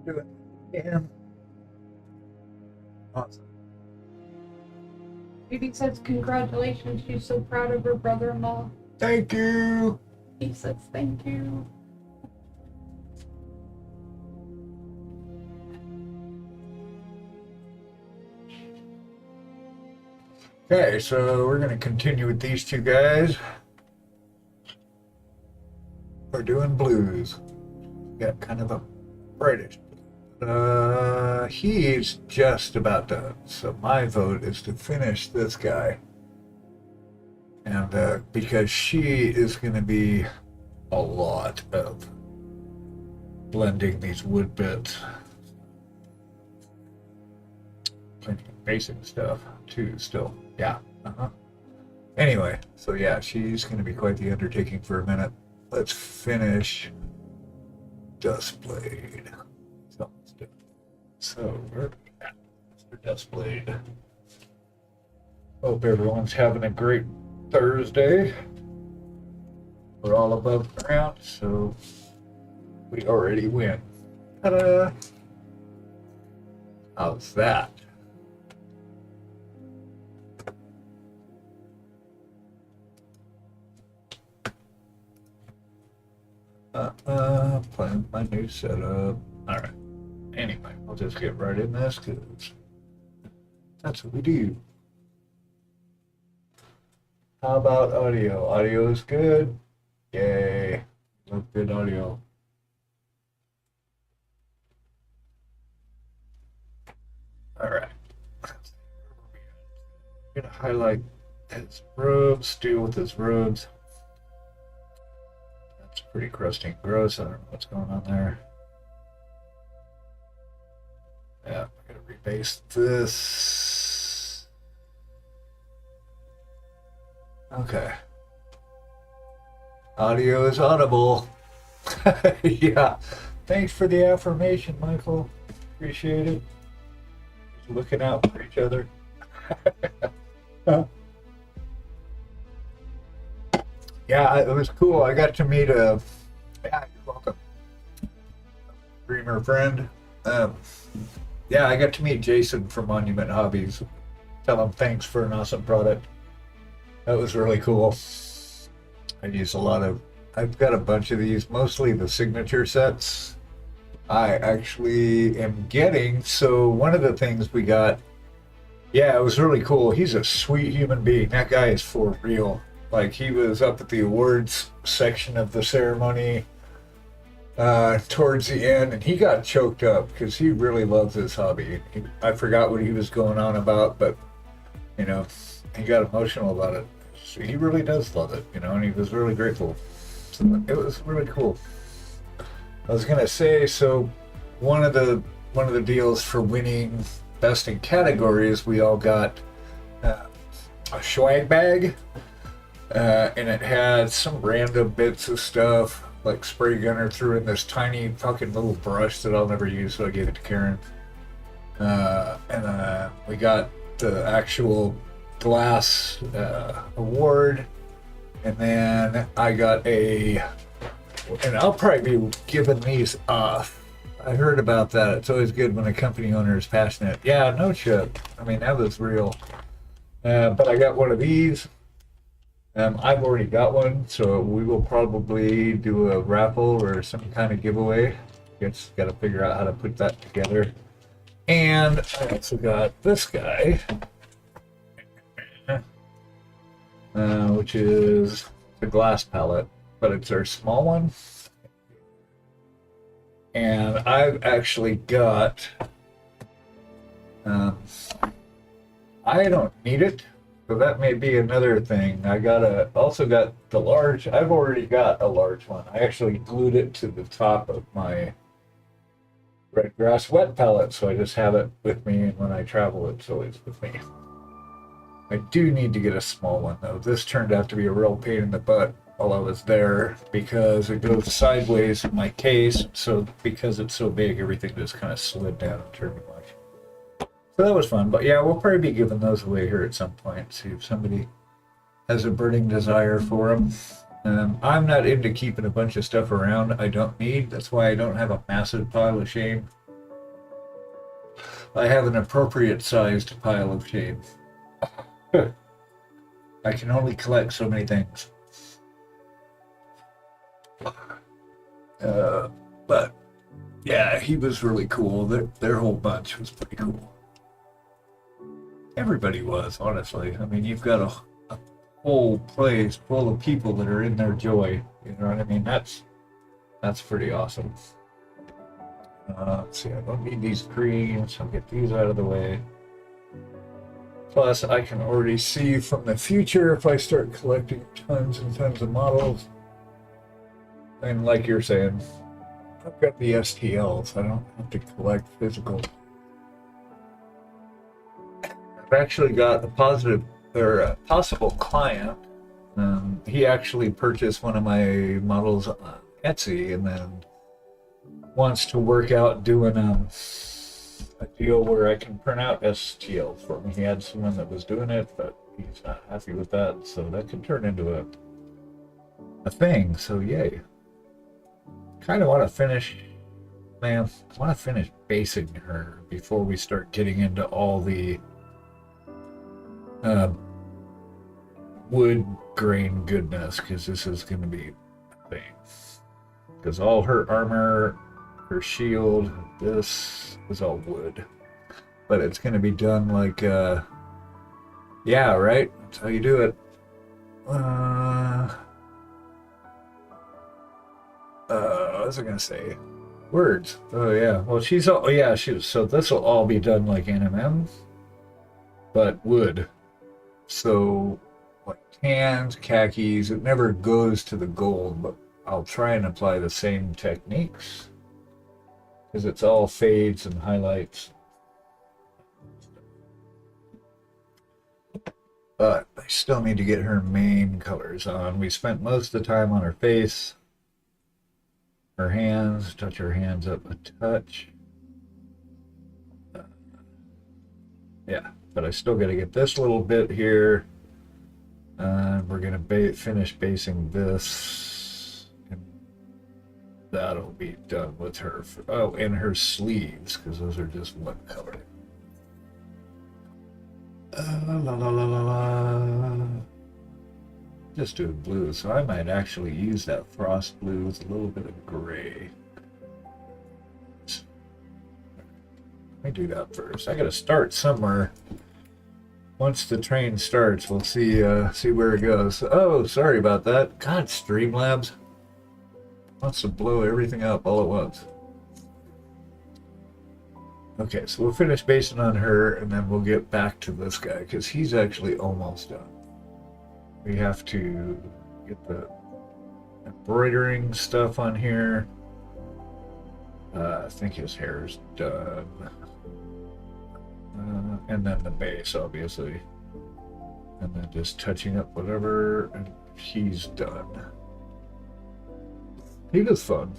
doing him. Awesome. Judy says congratulations. She's so proud of her brother-in-law. Thank you. He says thank you. Okay, so we're going to continue with these two guys. We're doing blues. Got kind of a brightish. He's just about done. So my vote is to finish this guy. And because she is going to be a lot of blending these wood bits. Plenty of basic stuff too still. Yeah. Anyway, so yeah, she's going to be quite the undertaking for a minute. Let's finish Dustblade. So we're at Mr. Dustblade. Hope everyone's having a great Thursday. We're all above ground, so we already win. Ta-da! How's that? Playing my new setup. Alright. Anyway, I'll just get right in this because that's what we do. How about audio? Audio is good. Yay. Love good audio. Alright. I'm gonna highlight his robes, deal with his robes. That's pretty crusty and gross. I don't know what's going on there. Yeah, I'm gonna rebase this. Okay. Audio is audible. Yeah. Thanks for the affirmation, Michael. Appreciate it. Just looking out for each other. Yeah, it was cool. I got to meet a, yeah, you're welcome, dreamer friend. Yeah, I got to meet Jason from Monument Hobbies. Tell him thanks for an awesome product. That was really cool. I use a lot of, I've got a bunch of these, mostly the signature sets. I actually am getting, so one of the things we got, yeah, it was really cool. He's a sweet human being. That guy is for real. Like, he was up at the awards section of the ceremony towards the end, and he got choked up because he really loves this hobby. I forgot what he was going on about, but, you know, he got emotional about it. So he really does love it, you know, and he was really grateful. So it was really cool. I was gonna say, so one of the deals for winning best in categories, we all got a swag bag. And it had some random bits of stuff, like Spray Gunner threw in this tiny fucking little brush that I'll never use, so I gave it to Karen. And we got the actual glass award, and then I got and I'll probably be giving these off. I heard about that. It's always good when a company owner is passionate. Yeah, no shit. I mean, that was real. But I got one of these. I've already got one, so we will probably do a raffle or some kind of giveaway. Just got to figure out how to put that together. And I also got this guy, which is the glass palette, but it's our small one. And I've actually got, I don't need it. So that may be another thing. I also got the large. I've already got a large one. I actually glued it to the top of my red grass wet palette, so I just have it with me, and when I travel, it's always with me. I do need to get a small one though. This turned out to be a real pain in the butt while I was there because it goes sideways in my case. So because it's so big, everything just kind of slid down and turned me much. So that was fun, but yeah, we'll probably be giving those away here at some point. See if somebody has a burning desire for them. I'm not into keeping a bunch of stuff around I don't need. That's why I don't have a massive pile of shame. I have an appropriate sized pile of shade. I can only collect so many things. But yeah, he was really cool. Their whole bunch was pretty cool. Everybody was, honestly. I mean, you've got a whole place full of people that are in their joy. You know what I mean? That's pretty awesome. Let's see, I don't need these greens. I'll get these out of the way. Plus, I can already see from the future if I start collecting tons and tons of models. And like you're saying, I've got the STLs. I don't have to collect physical. I've actually got a possible client. He actually purchased one of my models on Etsy and then wants to work out doing a deal where I can print out STLs for me. He had someone that was doing it, but he's not happy with that, so that could turn into a thing. So yay. Kind of want to finish, man. I want to finish basing her before we start getting into all the wood grain goodness, because this is going to be a thing. Because all her armor, her shield, this is all wood. But it's going to be done like, yeah, right? That's how you do it. What was I going to say? Words. Oh, yeah. Well, so this will all be done like NMM, but wood. So, like tans, khakis, it never goes to the gold, but I'll try and apply the same techniques because it's all fades and highlights. But I still need to get her main colors on. We spent most of the time on her face, her hands, touch her hands up a touch. Yeah, but I still got to get this little bit here. We're going to finish basing this. And that'll be done with her. And her sleeves, because those are just one color. La la la la la. Just doing blue, so I might actually use that frost blue with a little bit of gray. Let me do that first. I gotta start somewhere. Once the train starts, we'll see where it goes. Oh, sorry about that. God, Streamlabs wants to blow everything up all at once. Okay, so we'll finish basing on her, and then we'll get back to this guy, because he's actually almost done. We have to get the embroidering stuff on here. I think his hair's done. And then the base, obviously. And then just touching up whatever, and he's done. He was fun.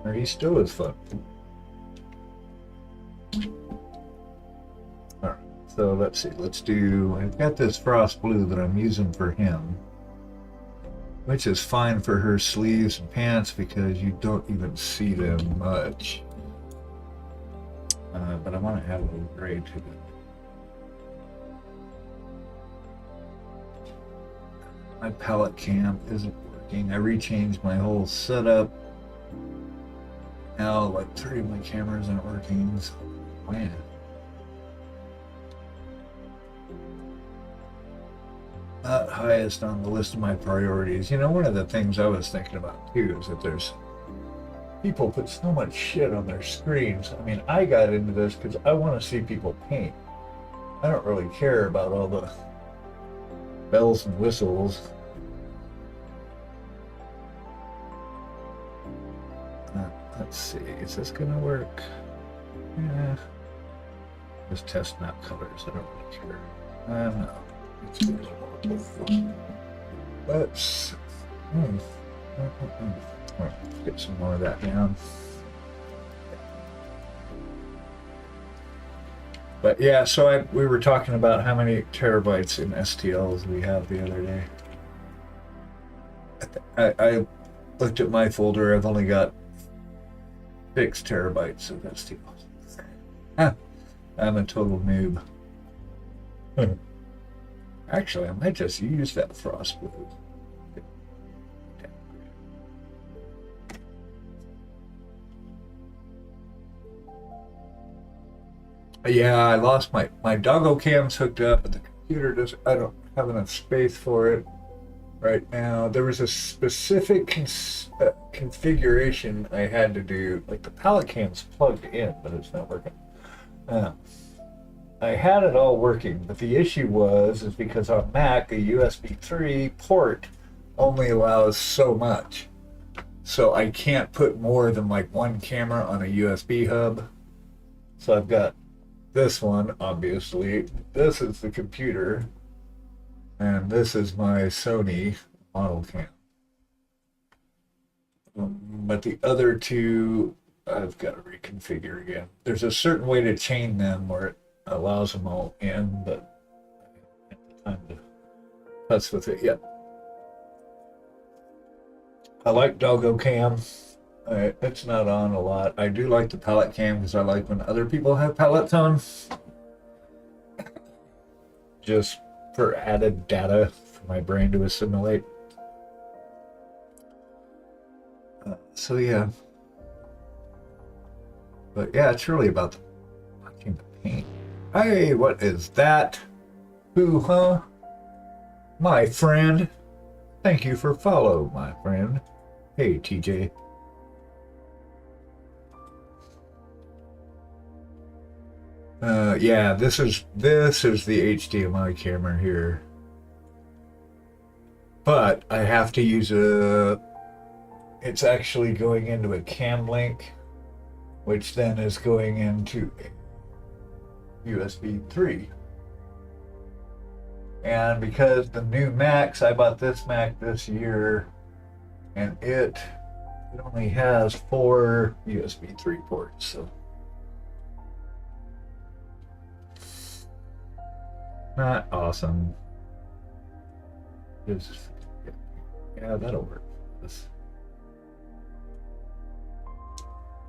Or he still is fun. Alright, so let's see. I've got this frost blue that I'm using for him, which is fine for her sleeves and pants because you don't even see them much. But I want to add a little gray to it. My palette cam isn't working. I rechanged my whole setup. Now, like 3 of my cameras aren't working. So, man. Not highest on the list of my priorities. You know, one of the things I was thinking about too is that there's people put so much shit on their screens. I mean, I got into this because I want to see people paint. I don't really care about all the bells and whistles. Let's see, is this gonna work? Yeah. Just testing out colors. I don't really care. I don't know. Let's get some more of that down. But yeah, so we were talking about how many terabytes in STLs we have the other day. I looked at my folder. I've only got 6 terabytes of that steel. Huh. I'm a total noob. Actually, I might just use that frost blue. Yeah, I lost my doggo cam's hooked up, but the computer does. I don't have enough space for it right now. There was a specific configuration I had to do. Like the pallet cam's plugged in, but it's not working. I had it all working, but the issue is because on Mac a USB 3 port only allows so much, so I can't put more than like one camera on a USB hub. So I've got this one, obviously. This is the computer, and this is my Sony model cam. But the other two, I've got to reconfigure again. There's a certain way to chain them where it allows them all in, but I haven't had time to fuss with it yet. I like Doggo Cam. It's not on a lot. I do like the palette cam because I like when other people have palettes on. Just for added data for my brain to assimilate. So yeah. But yeah, it's really about watching the paint. Hey, what is that? Who, huh? My friend. Thank you for follow, my friend. Hey, TJ. Yeah, this is the HDMI camera here. But I have to use it's actually going into a cam link, which then is going into USB 3. And because the new Macs, I bought this Mac this year, and it only has 4 USB 3 ports, so not awesome. Just, yeah, that'll work. This.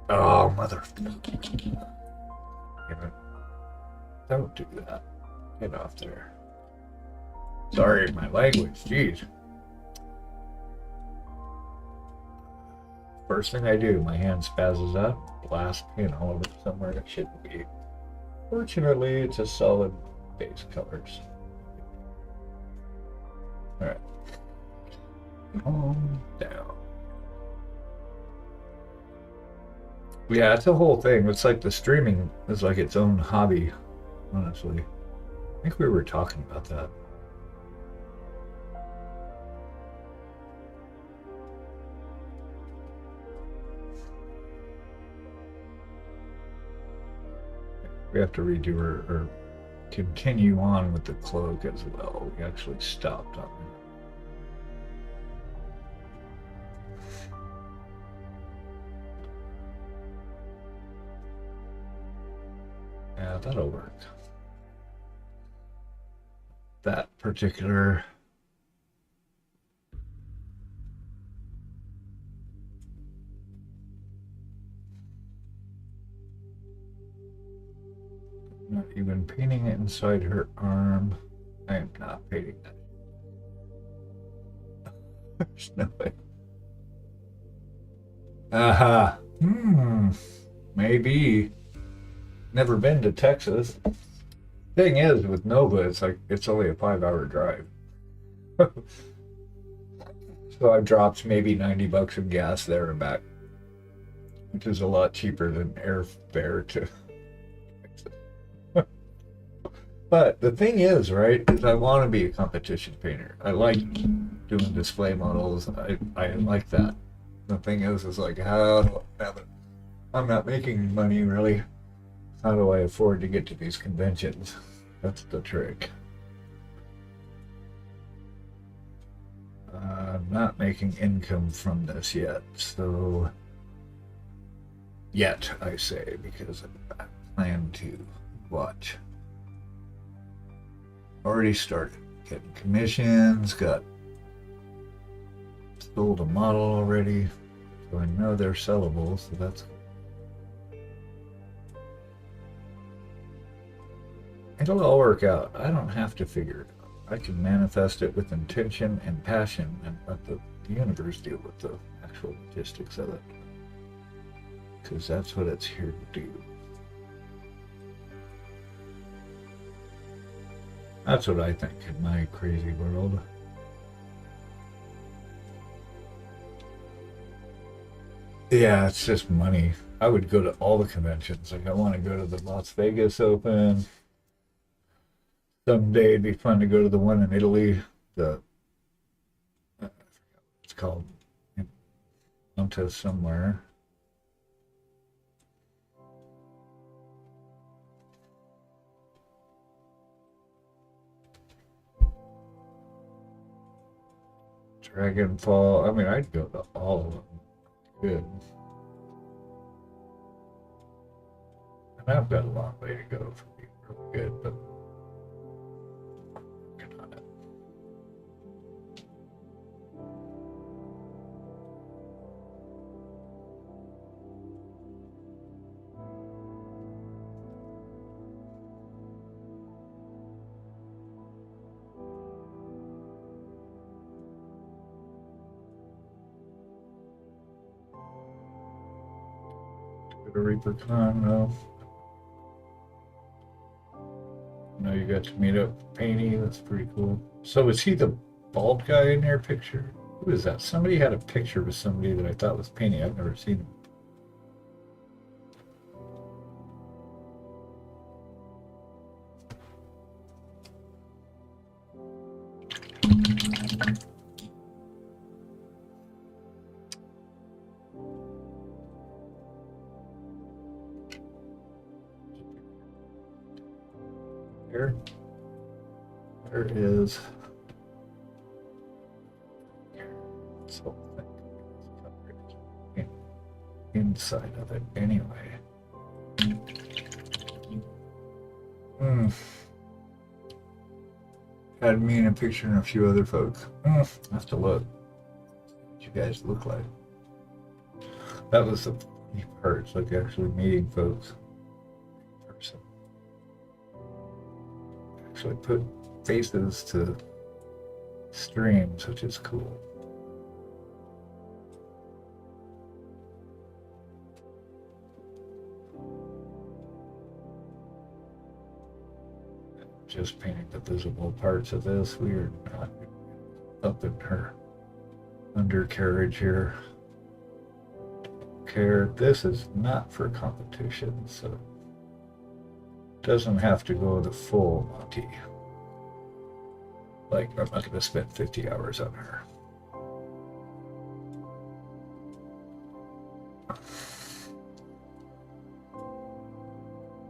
Oh, mother! Don't do that. Get off there. Sorry, my language. Jeez. First thing I do, my hand spazzes up, blast pin all over somewhere it shouldn't be. Fortunately, it's a solid base colors. All right. Calm down. Yeah, it's a whole thing. It's like the streaming is like its own hobby, honestly. I think we were talking about that. We have to redo or continue on with the cloak as well. We actually stopped on that. Yeah, that'll work. That particular not even painting it inside her arm. I am not painting that. There's no way. Aha. Maybe. Never been to Texas. Thing is, with Nova, it's like it's only a 5-hour drive. So I've dropped maybe $90 in gas there and back, which is a lot cheaper than airfare to. But the thing is, right, is I want to be a competition painter. I like doing display models. I like that. The thing is like, how do I have it? I'm not making money really. How do I afford to get to these conventions? That's the trick. I'm not making income from this yet, so yet I say, because I plan to watch. Already started getting commissions, got sold a model already, so I know they're sellable, so that's good. It'll all work out. I don't have to figure it out. I can manifest it with intention and passion and let the universe deal with the actual logistics of it. Because that's what it's here to do. That's what I think in my crazy world. Yeah, it's just money. I would go to all the conventions. Like, I want to go to the Las Vegas Open. Someday it'd be fun to go to the one in Italy. The I forgot what it's called. In Monte somewhere. Dragonfall. I mean, I'd go to all of them. Good. And I've got a long way to go for being really good, but working on it. Go to Reaper Con, no. I know you got to meet up with Painty. That's pretty cool. So is he the bald guy in your picture? Who is that? Somebody had a picture with somebody that I thought was Painty. I've never seen him. Here. There is. This whole thing is covered inside of it anyway. Had me in a picture and a few other folks. I have to look. What you guys look like. That was the funny part. It's like actually meeting folks in person. Actually put faces to streams, which is cool. Just painting the visible parts of this. We are not up in her undercarriage here. Care. This is not for competition, so doesn't have to go the full Monty. Like, I'm not going to spend 50 hours on her.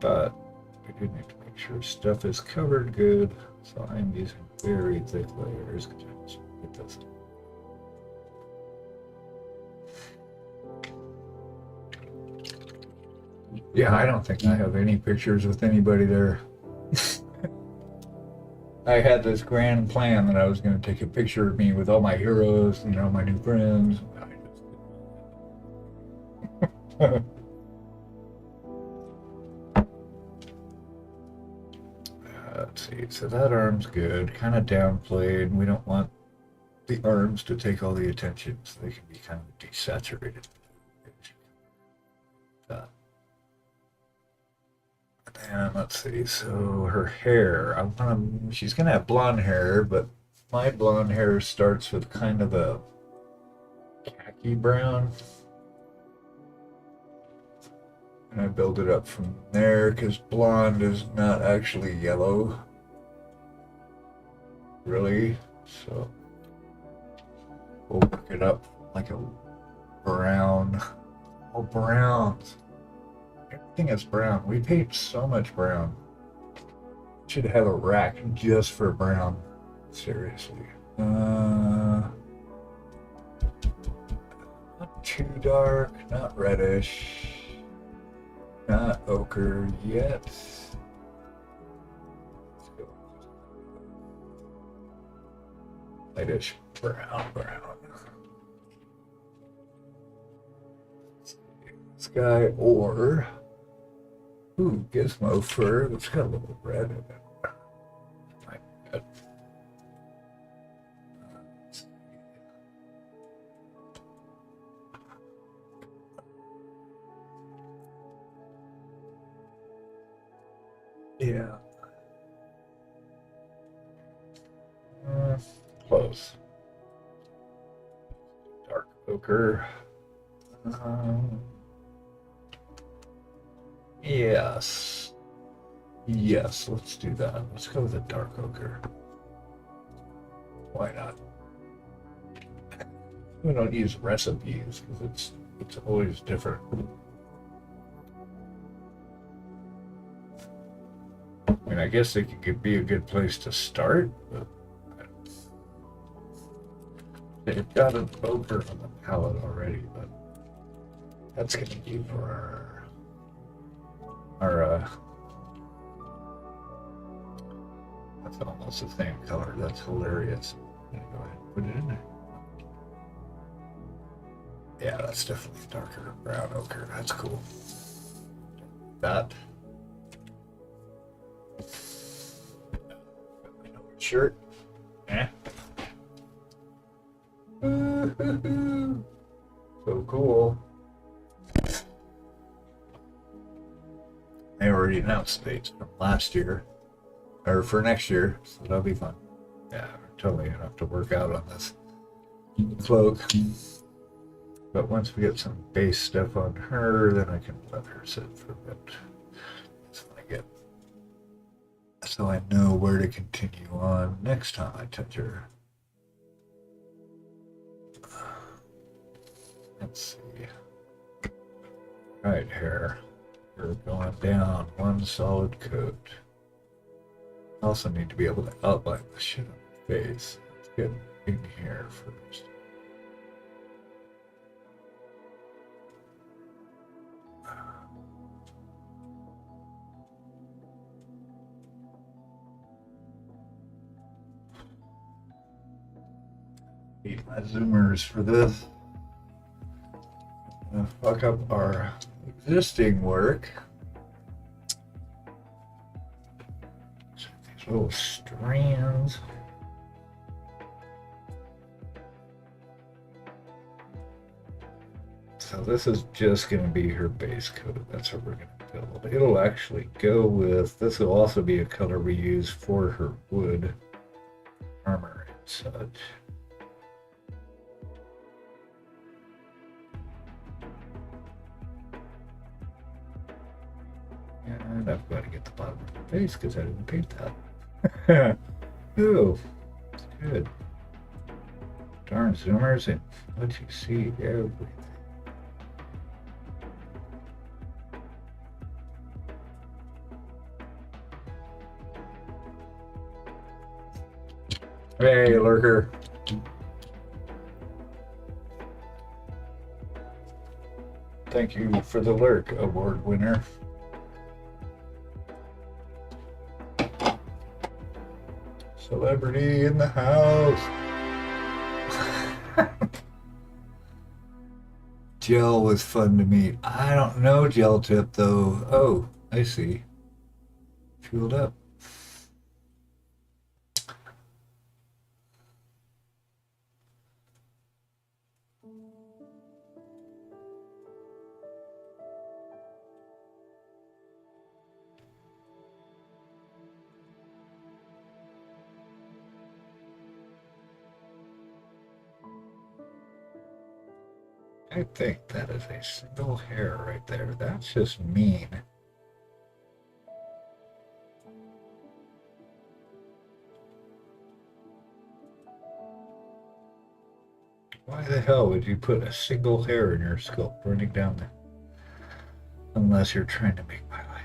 But we do need to make sure stuff is covered good, so I'm using very thick layers because it doesn't. Yeah, I don't think I have any pictures with anybody there. I had this grand plan that I was going to take a picture of me with all my heroes, you know, my new friends. I just let's see, so that arm's good, kind of downplayed. We don't want the arms to take all the attention, so they can be kind of desaturated. And let's see, so her hair, she's gonna have blonde hair, but my blonde hair starts with kind of a khaki brown. And I build it up from there, because blonde is not actually yellow. Really, so we'll work it up like a brown. Oh, browns. Everything is brown. We paint so much brown. Should have a rack just for brown. Seriously. Not too dark, not reddish, not ochre yet. Let's go. Lightish brown. Sky or Ooh, gizmo fur. It's got a little red in it. My God. Yeah. Close. Dark ochre. Yes. Yes, let's do that. Let's go with a dark ochre. Why not? We don't use recipes because it's always different. I mean, I guess it could be a good place to start, but they've got an ochre on the palette already, but that's gonna be for our that's almost the same color. That's hilarious. I'm gonna go ahead and put it in there. Yeah, that's definitely darker brown ochre. That's cool. That shirt. Eh. So cool. They already announced dates from last year, or for next year, so that'll be fun. Yeah, totally enough to work out on this cloak. But once we get some base stuff on her, then I can let her sit for a bit. That's when I get, so I know where to continue on next time I touch her. Let's see. Right here. We're going down one solid coat. Also need to be able to outline the shit on the face. Let's get in here first. Need my zoomers for this. I'm gonna fuck up our existing work. These little strands. So this is just going to be her base coat. That's what we're going to build. It'll actually go with, this will also be a color we use for her wood armor and such. And I've got to get the bottom of her face because I didn't paint that. Ooh, it's good. Darn zoomers and let you see everything. Hey, lurker. Thank you for the lurk, award winner. Celebrity in the house. Gel was fun to meet. I don't know Gel Tip though. Oh, I see. Fueled up. I think that is a single hair right there. That's just mean. Why the hell would you put a single hair in your sculpt running down there? Unless you're trying to make my life.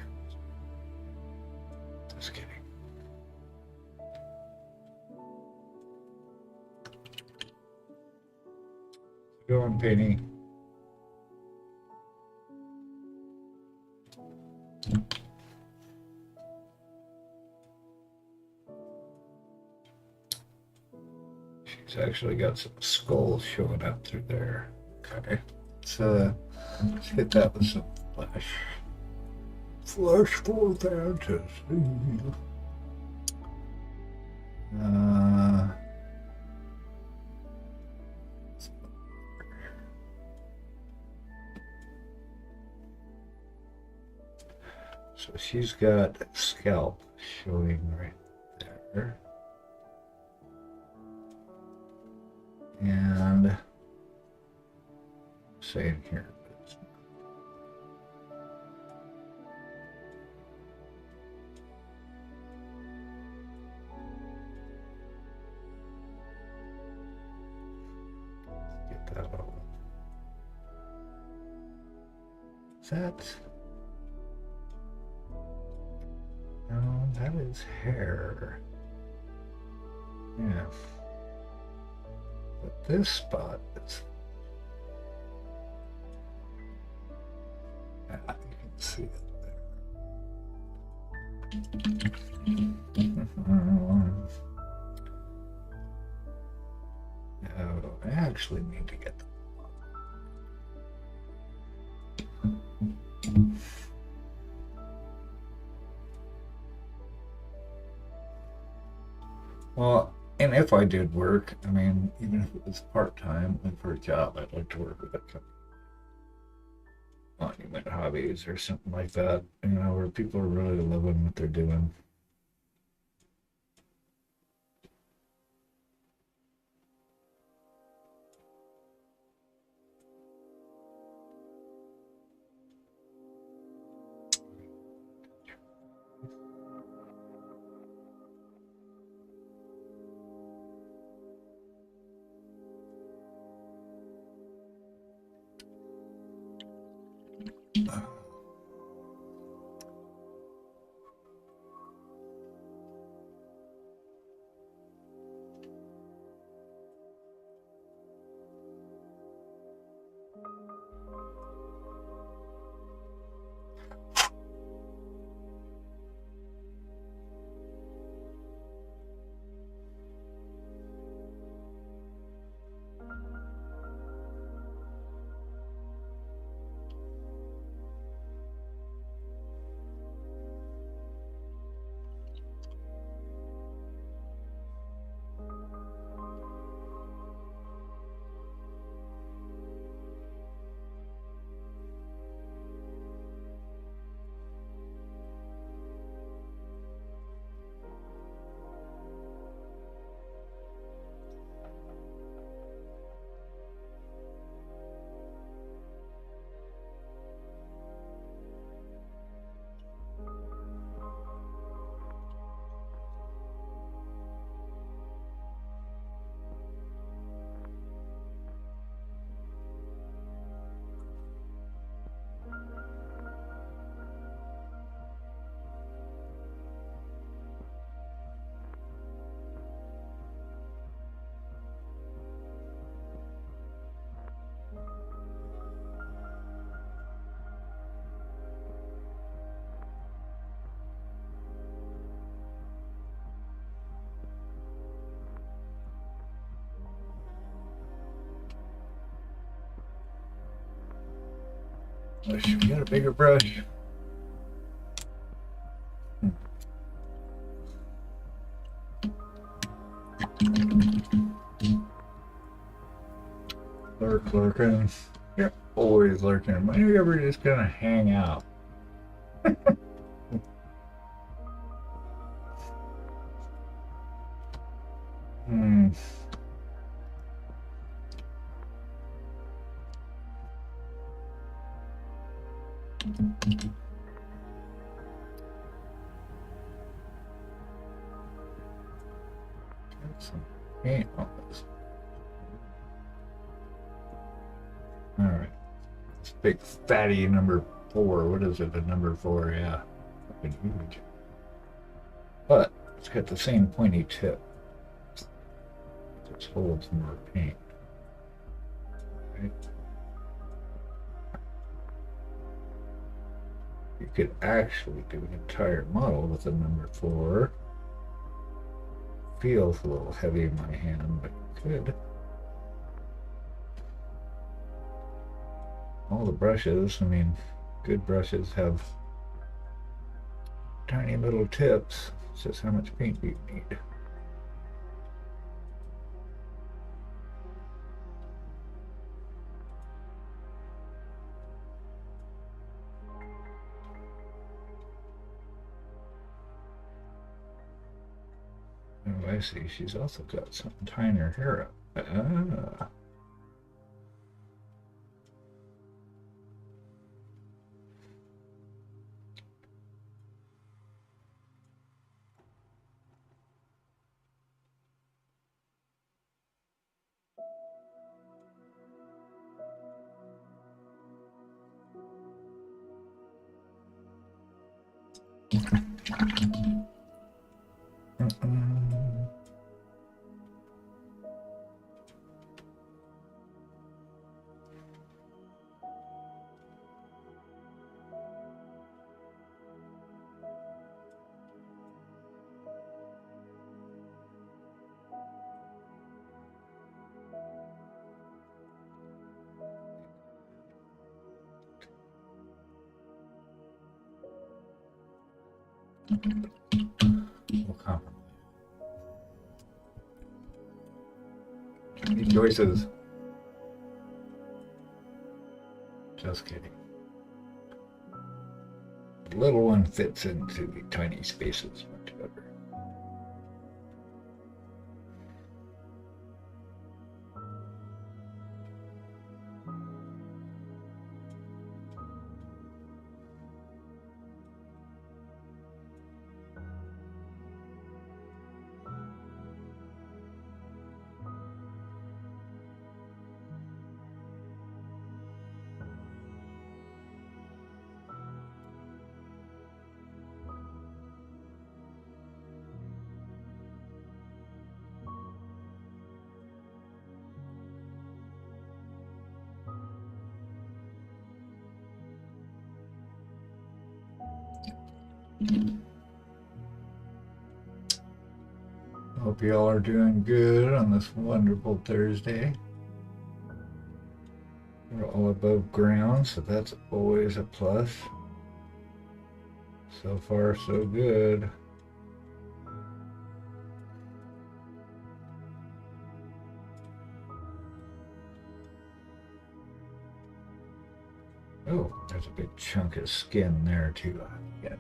Just kidding. Go on, Penny. She's actually got some skulls showing up through there. Okay, let's hit that with some flesh. Fleshful fantasy. So she's got a scalp showing right there. And saying here, but it's not. Get that out. Is that? No, that is hair. Yeah. But this spot is. You can see it there. Oh, I actually need to get them. Well, and if I did work, I mean, even if it was part-time, like for a job, I'd like to work with a company. Monument Hobbies or something like that, you know, where people are really loving what they're doing. Wish we had a bigger brush. Lurking. You're always lurking. When are you ever just gonna hang out? Get some paint on this. Alright. This big fatty number 4. What is it? A number 4, yeah. Fucking huge. But it's got the same pointy tip. It just holds more paint. Right? You could actually do an entire model with a number 4. Feels a little heavy in my hand, but you could. All the brushes, I mean, good brushes have tiny little tips. It says how much paint you need. Oh, I see. She's also got something tying her hair up. Ah. We'll compromise. Any choices? Just kidding. The little one fits into the tiny spaces much better. Hope y'all are doing good on this wonderful Thursday. We're all above ground, so that's always a plus. So far, so good. Oh, there's a big chunk of skin there too. Yeah.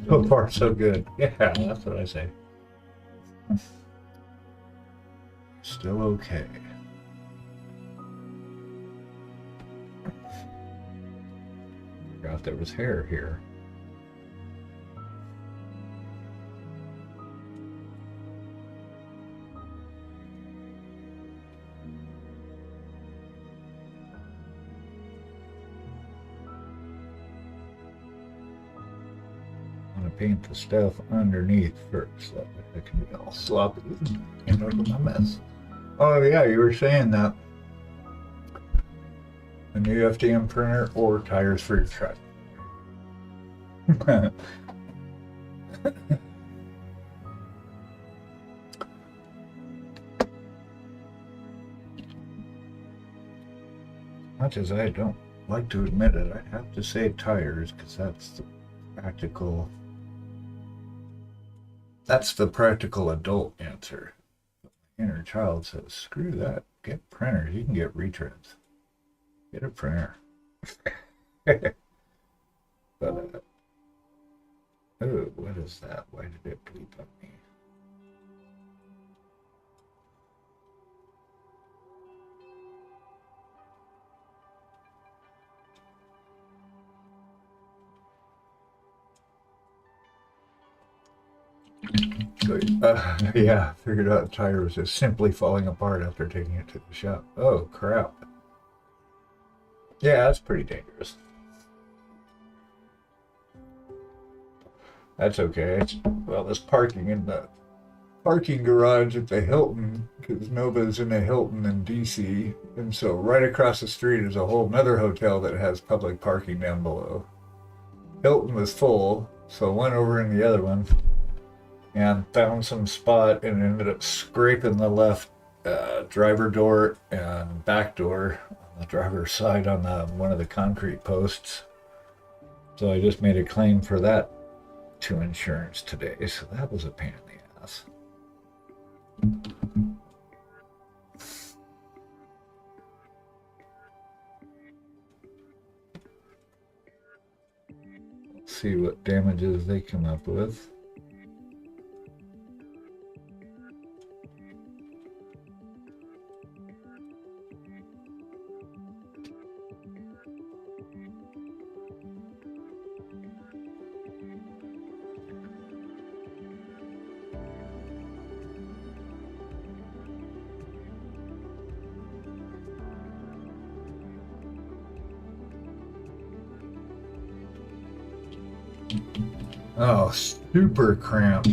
So far, so good. Yeah, that's what I say. Still okay. Forgot there was hair here. I'm gonna paint the stuff underneath first. That way I can be all sloppy and look at my mess. Oh yeah, you were saying that. A new FDM printer or tires for your truck. Much as I don't like to admit it, I have to say tires because that's the practical adult answer. My inner child says, screw that, get printers, you can get retreads. Get a printer. But, oh, what is that? Why did it bleep on me? So, yeah, figured out the tire was just simply falling apart after taking it to the shop. Oh, crap. Yeah, that's pretty dangerous. That's okay. Well, this parking in the parking garage at the Hilton, because Nova's in a Hilton in DC, and so right across the street is a whole nother hotel that has public parking down below. Hilton was full, so I went over in the other one and found some spot and ended up scraping the left driver door and back door on the driver's side on one of the concrete posts. So I just made a claim for that to insurance today, so that was a pain in the ass. Let's see what damages they come up with. Oh, super cramped.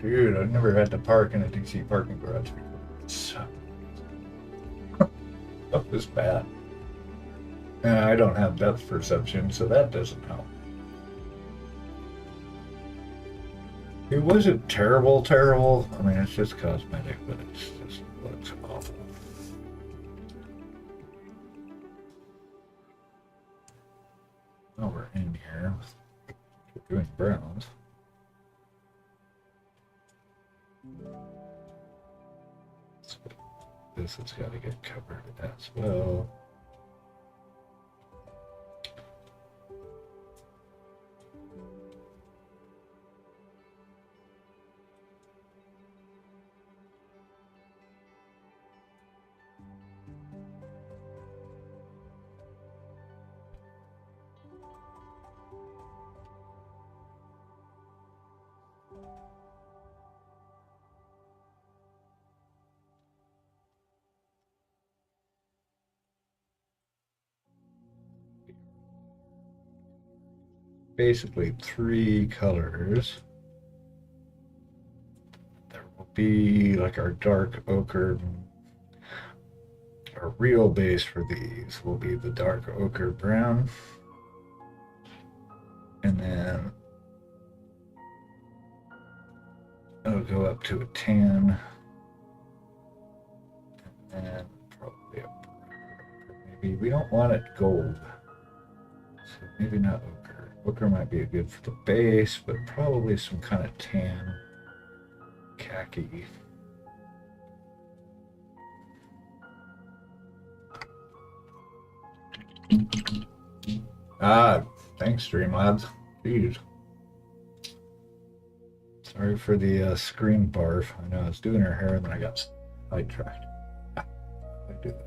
Dude, I've never had to park in a DC parking garage before. So, that was bad. And I don't have depth perception, so that doesn't help. It wasn't terrible. I mean, it's just cosmetic, but it just looks awful. Oh, we're in here. We're doing browns. So this has got to get covered as well. Basically 3 colors. There will be like our dark ochre. Our real base for these will be the dark ochre brown. And then it'll go up to a tan. And then probably a maybe we don't want it gold. So maybe not ochre. Ochre might be good for the base, but probably some kind of tan, khaki. Thanks, Streamlabs. Jeez. Sorry for the screen barf. I know I was doing her hair and then I got sidetracked. I do that.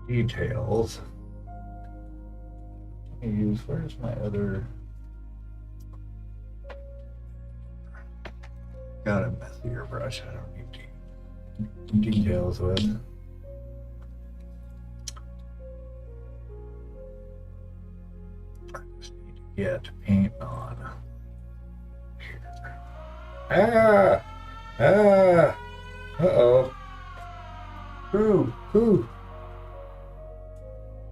Details. Let me use, where's my other? Got a messier brush. I don't need details with. I just need to get paint on here. Uh-oh. Who?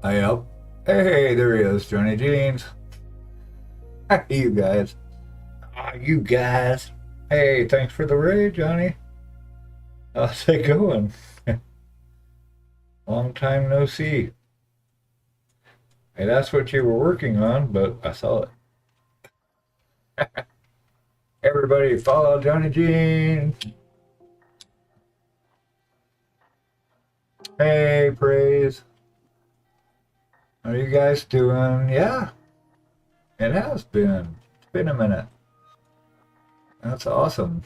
I up. Hey, there he is, Johnny Jeans. Hi, you guys. You guys. Hey, thanks for the raid, Johnny. How's it going? Long time no see. Hey, that's what you were working on, but I saw it. Everybody follow Johnny Jeans. Hey, praise. How are you guys doing? Yeah, it has been. It's been a minute. That's awesome.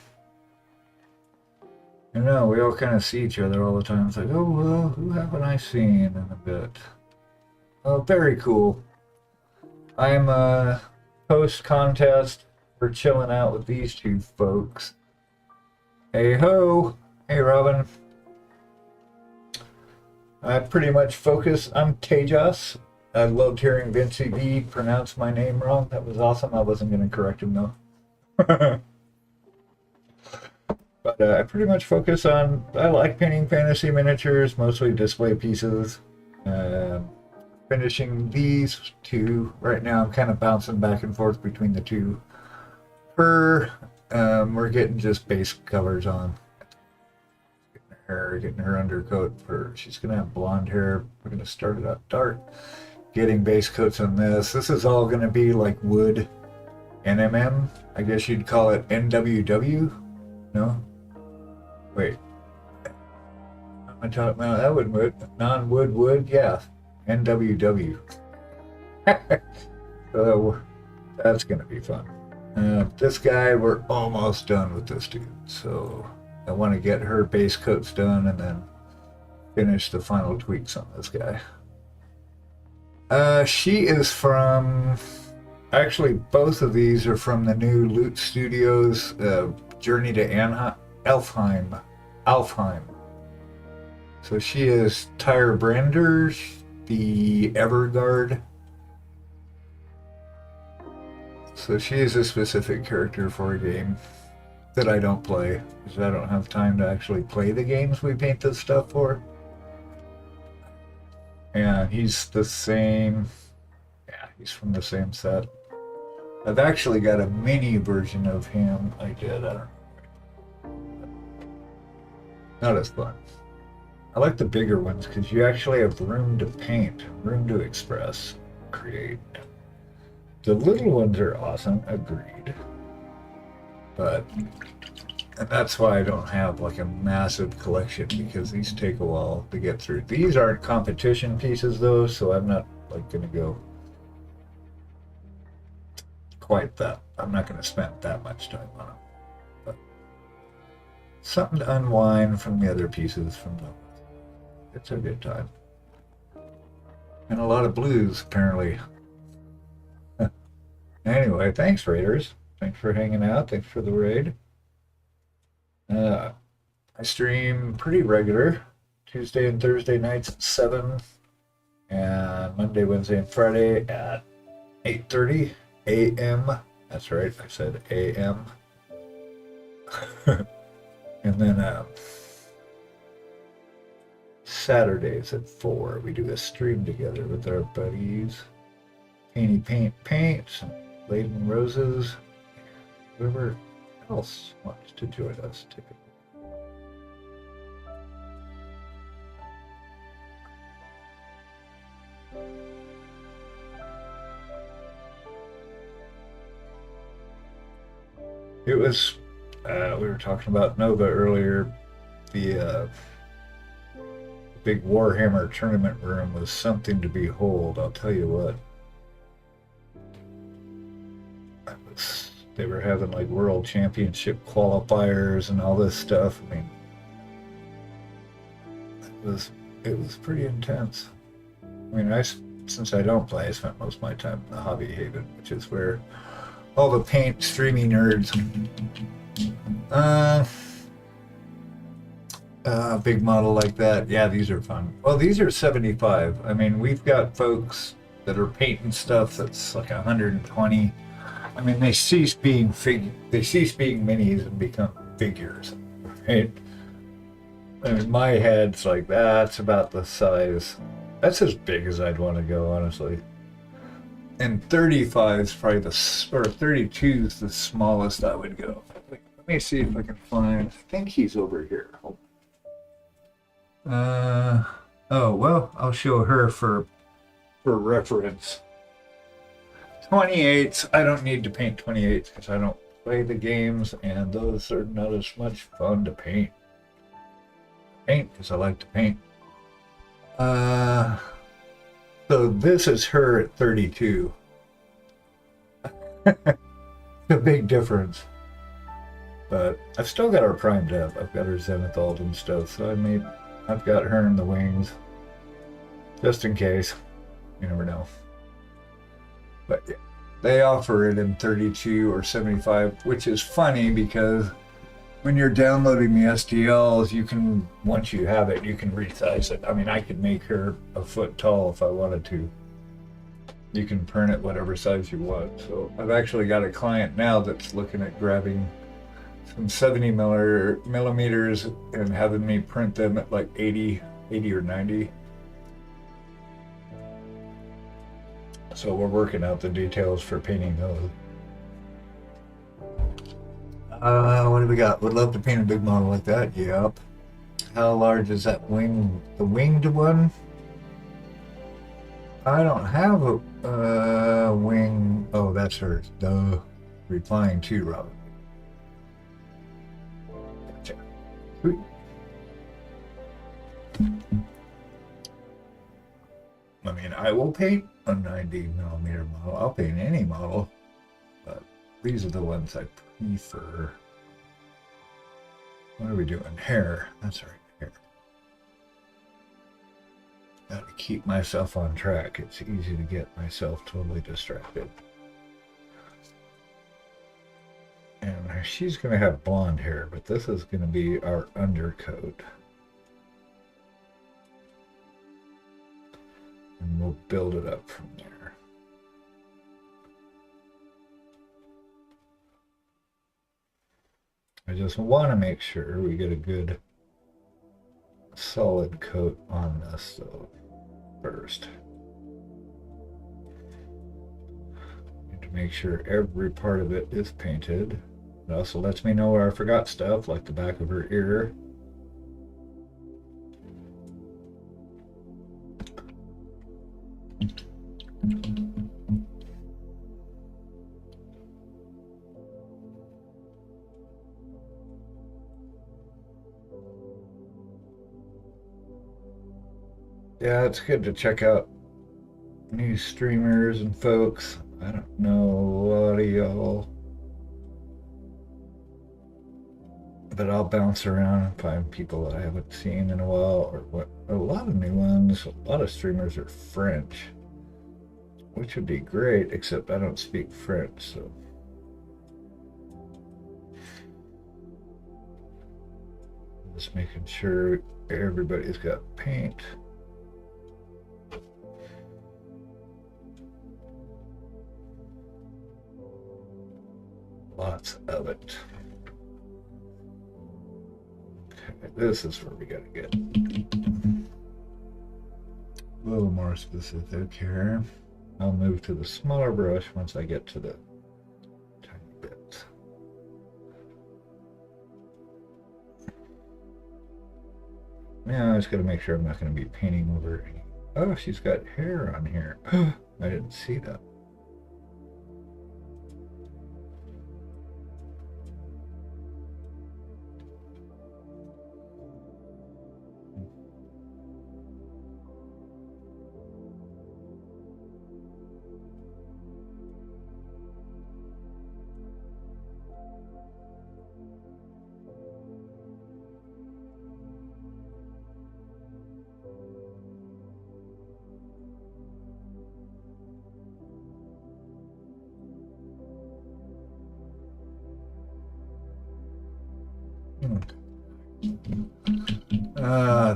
You know, we all kind of see each other all the time. It's like, oh, well, who haven't I seen in a bit? Oh, very cool. I'm post contest. We're chilling out with these two folks. Hey ho! Hey Robin. I pretty much focus. I'm Tejas. I loved hearing Vinci V pronounce my name wrong. That was awesome. I wasn't going to correct him though. But I pretty much focus on. I like painting fantasy miniatures, mostly display pieces. Finishing these two right now. I'm kind of bouncing back and forth between the two. We're getting just base colors on. Getting her undercoat for. She's gonna have blonde hair. We're gonna start it out dark. Getting base coats on this. This is all gonna be like wood NMM. I guess you'd call it NWW. No, wait. I'm talking about that would non-wood wood. Yeah, NWW. So that's gonna be fun. This guy, we're almost done with this dude. So I want to get her base coats done and then finish the final tweaks on this guy. She is from, actually both of these are from the new Loot Studios Journey to Alfheim. So she is Tyrbrandr, the Evergaurd. So she is a specific character for a game that I don't play, because I don't have time to actually play the games we paint this stuff for. And he's the same. Yeah, he's from the same set. I've actually got a mini version of him. I don't know. Not as fun. I like the bigger ones because you actually have room to paint, room to express, create. The little ones are awesome, agreed. But, and that's why I don't have like a massive collection, because these take a while to get through. These aren't competition pieces though, so I'm not like gonna go quite that. I'm not gonna spend that much time on them. But something to unwind from the other pieces from them. It's a good time. And a lot of blues, apparently. Anyway, thanks, Raiders. Thanks for hanging out. Thanks for the raid. I stream pretty regular. Tuesday and Thursday nights at 7. And Monday, Wednesday, and Friday at 8:30 a.m. That's right, I said a.m. And then Saturdays at 4, we do a stream together with our buddies. Painty Paint Paints, Laden Roses, whoever else wants to join us too. It was, we were talking about Nova earlier, the big Warhammer tournament room was something to behold, I'll tell you what. They were having like world championship qualifiers and all this stuff. I mean, it was pretty intense. I mean, since I don't play, I spent most of my time in the Hobby Haven, which is where all the paint streaming nerds. Big model like that. Yeah, these are fun. Well, these are 75. I mean, we've got folks that are painting stuff that's like 120. I mean, they cease being minis and become figures, right? I mean, my head's like, that's about the size. That's as big as I'd want to go, honestly. And 35 is probably or 32 is the smallest I would go. Let me see if I can find, I think he's over here. Oh, well, I'll show her for reference. 28s, I don't need to paint 28s because I don't play the games, and those are not as much fun to paint. Paint because I like to paint. So this is her at 32. A big difference. But I've still got her primed up. I've got her zenithal and stuff, so I've got her in the wings. Just in case. You never know. But yeah, they offer it in 32 or 75, which is funny because when you're downloading the STLs, you can, once you have it, you can resize it. I mean, I could make her a foot tall if I wanted to. You can print it whatever size you want. So I've actually got a client now that's looking at grabbing some 70 millimeters and having me print them at like 80 or 90. So we're working out the details for painting those. What do we got? Would love to paint a big model like that. Yep. How large is that wing? The winged one? I don't have a wing. Oh, that's hers. Duh. Replying to Robin. Gotcha. Sweet. I mean, I will paint a 90 millimeter model. I'll paint any model, but these are the ones I prefer. What are we doing? Hair. That's right, hair. Got to keep myself on track. It's easy to get myself totally distracted. And she's going to have blonde hair, but this is going to be our undercoat. And we'll build it up from there. I just want to make sure we get a good solid coat on this though first. Need to make sure every part of it is painted. It also lets me know where I forgot stuff, like the back of her ear. Yeah, it's good to check out new streamers and folks. I don't know a lot of y'all, but I'll bounce around and find people that I haven't seen in a while, or what. A lot of new ones. A lot of streamers are French, which would be great, except I don't speak French, so. Just making sure everybody's got paint. Lots of it. Okay, this is where we gotta get a little more specific here. I'll move to the smaller brush once I get to the tiny bits. Yeah, I just gotta make sure I'm not gonna be painting over any. Oh, she's got hair on here. I didn't see that.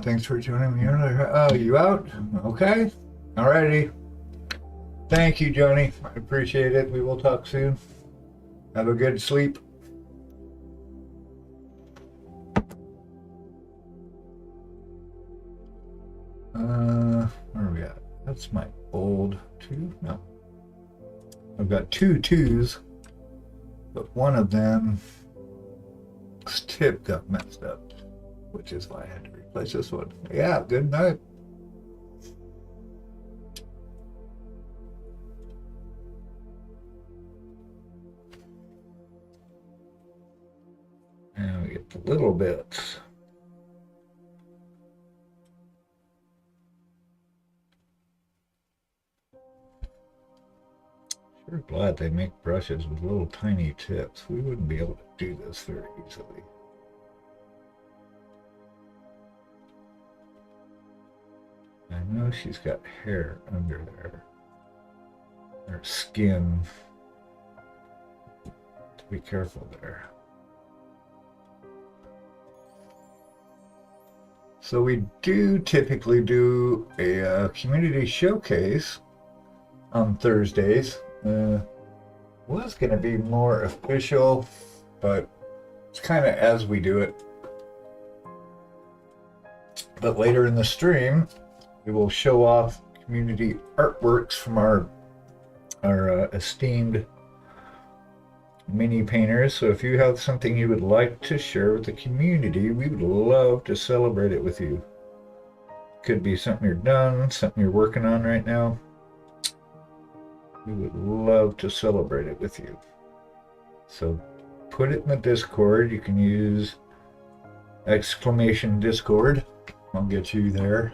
Thanks for joining me earlier. Oh, you out? Okay. Alrighty. Thank you, Joni. I appreciate it. We will talk soon. Have a good sleep. Where are we at? That's my old 2. No. I've got 2 2s, but one of them tip got messed up, which is why I had to replace this one. Yeah, good night. And we get the little bits. We're glad they make brushes with little tiny tips. We wouldn't be able to do this very easily. I know she's got hair under there. Her skin. Be careful there. So we do typically do a community showcase on Thursdays. Was going to be more official, but it's kind of as we do it. But later in the stream, we will show off community artworks from our esteemed mini painters. So if you have something you would like to share with the community, we would love to celebrate it with you. Could be something you're done, something you're working on right now. We would love to celebrate it with you. So put it in the Discord. You can use !Discord. I'll get you there.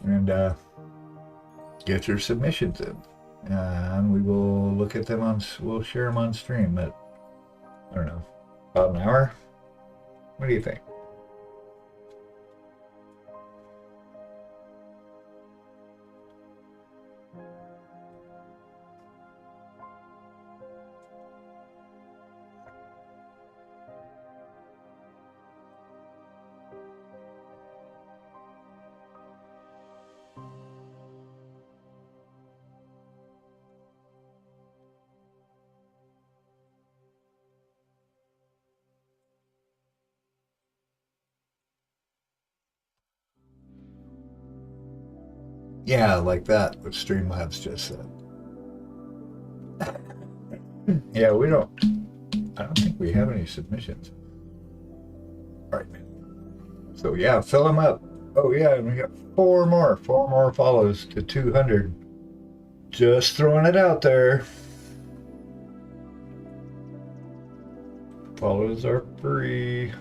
And get your submissions in. And we will look at them we'll share them on stream at, I don't know, about an hour? What do you think? Yeah, like that, what Streamlabs just said. Yeah, I don't think we have any submissions. All right. So yeah, fill them up. Oh yeah, and we got four more follows to 200. Just throwing it out there. Follows are free.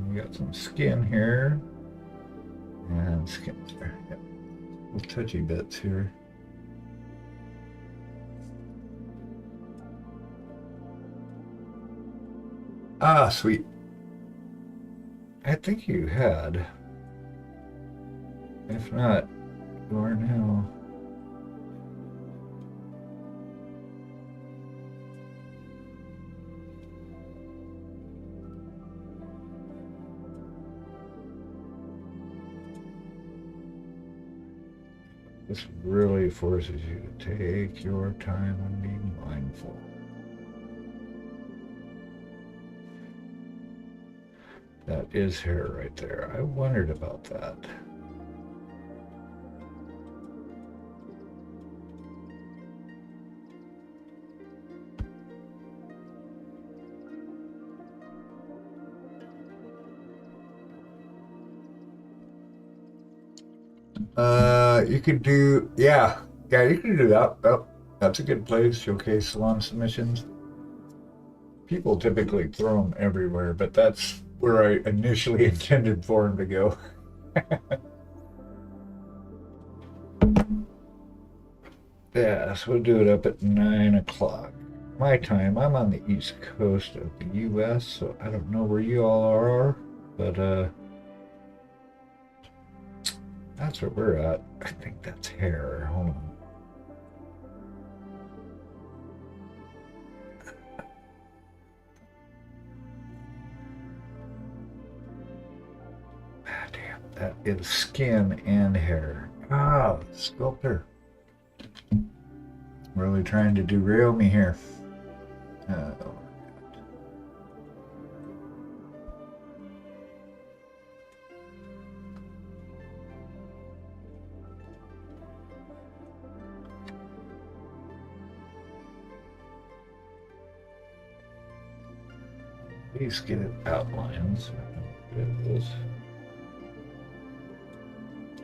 We got some skin here. And skin there. Yep. Little touchy bits here. Ah, sweet. I think you had. If not, you are now. This really forces you to take your time and be mindful. That is hair right there. I wondered about that. You could do, yeah, you can do that. Oh, that's a good place. Showcase salon submissions. People typically throw them everywhere, but that's where I initially intended for them to go. Yeah, so we'll do it up at 9 o'clock. My time. I'm on the east coast of the U.S., so I don't know where you all are, but that's where we're at. I think that's hair. Hold on. Ah, damn, that is skin and hair. Ah, sculptor. Really trying to derail me here. At least get it outlined. So it is.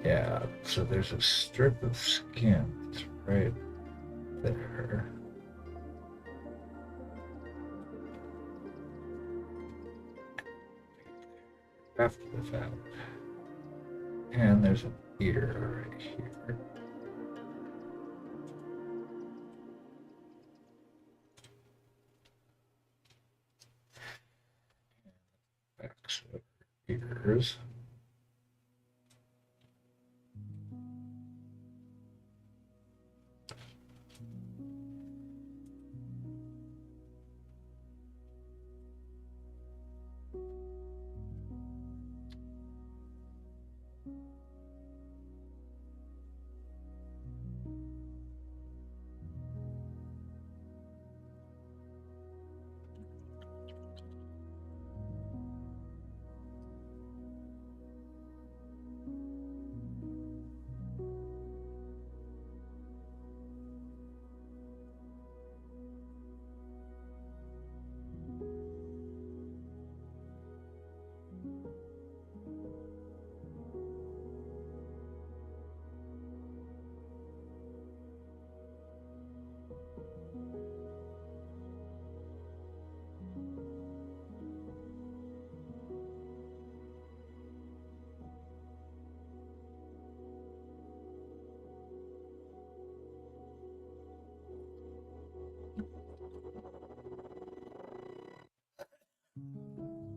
Yeah, so there's a strip of skin. It's right there. After the fact. And there's an ear right here. Backs of ears.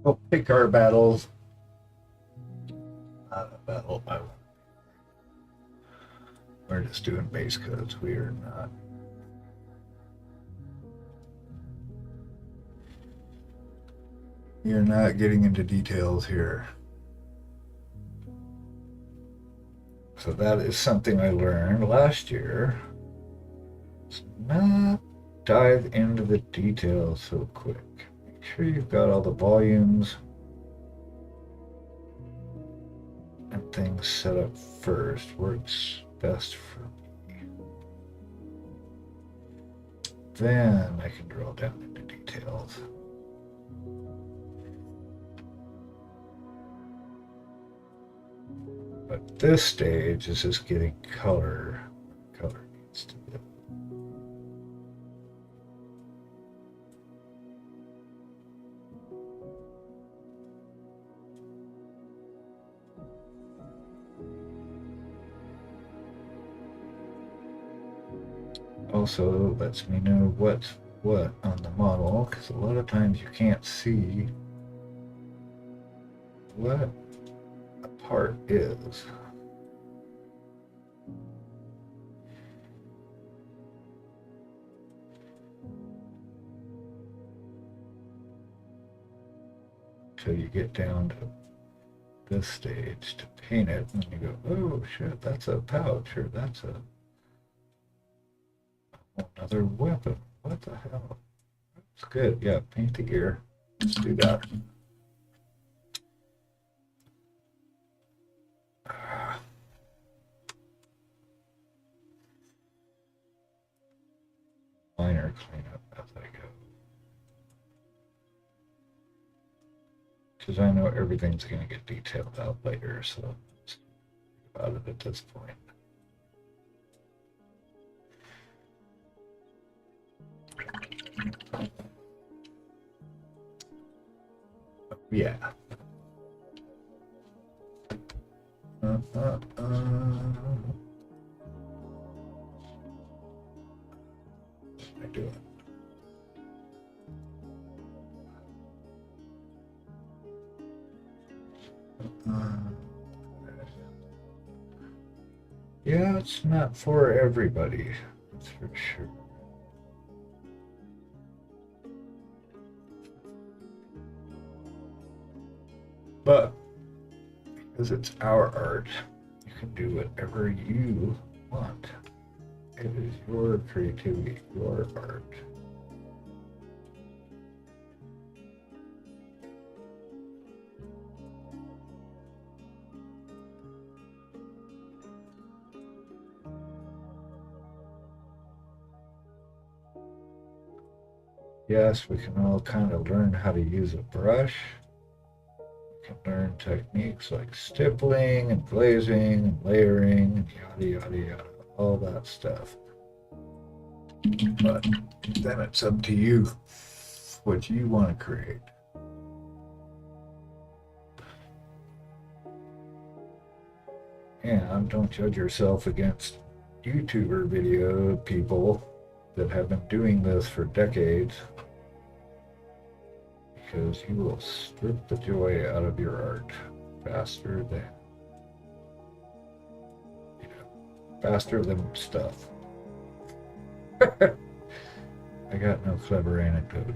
We'll pick our battles. Not a battle. We're just doing base codes. We are not. You're not getting into details here. So that is something I learned last year. Let's not dive into the details so quick. Make sure you've got all the volumes and things set up first. Works best for me. Then I can drill down into details. But this stage is just getting color. Color needs to be. Also lets me know what's what on the model, because a lot of times you can't see what a part is. Until you get down to this stage to paint it, and you go, oh shit, that's a pouch, or that's another weapon. What the hell? That's good. Yeah, paint the ear. Let's do that. Minor cleanup as I go. Because I know everything's going to get detailed out later, so let's think about it at this point. Yeah. What am I doing? Yeah, it's not for everybody, that's for sure. But because it's our art, you can do whatever you want. It is your creativity, your art. Yes, we can all kind of learn how to use a brush. We can learn techniques like stippling and glazing and layering and yada yada yada, all that stuff. But then it's up to you what you want to create. And don't judge yourself against YouTuber video people that have been doing this for decades, because you will strip the joy out of your art faster than, faster than stuff. I got no clever anecdote.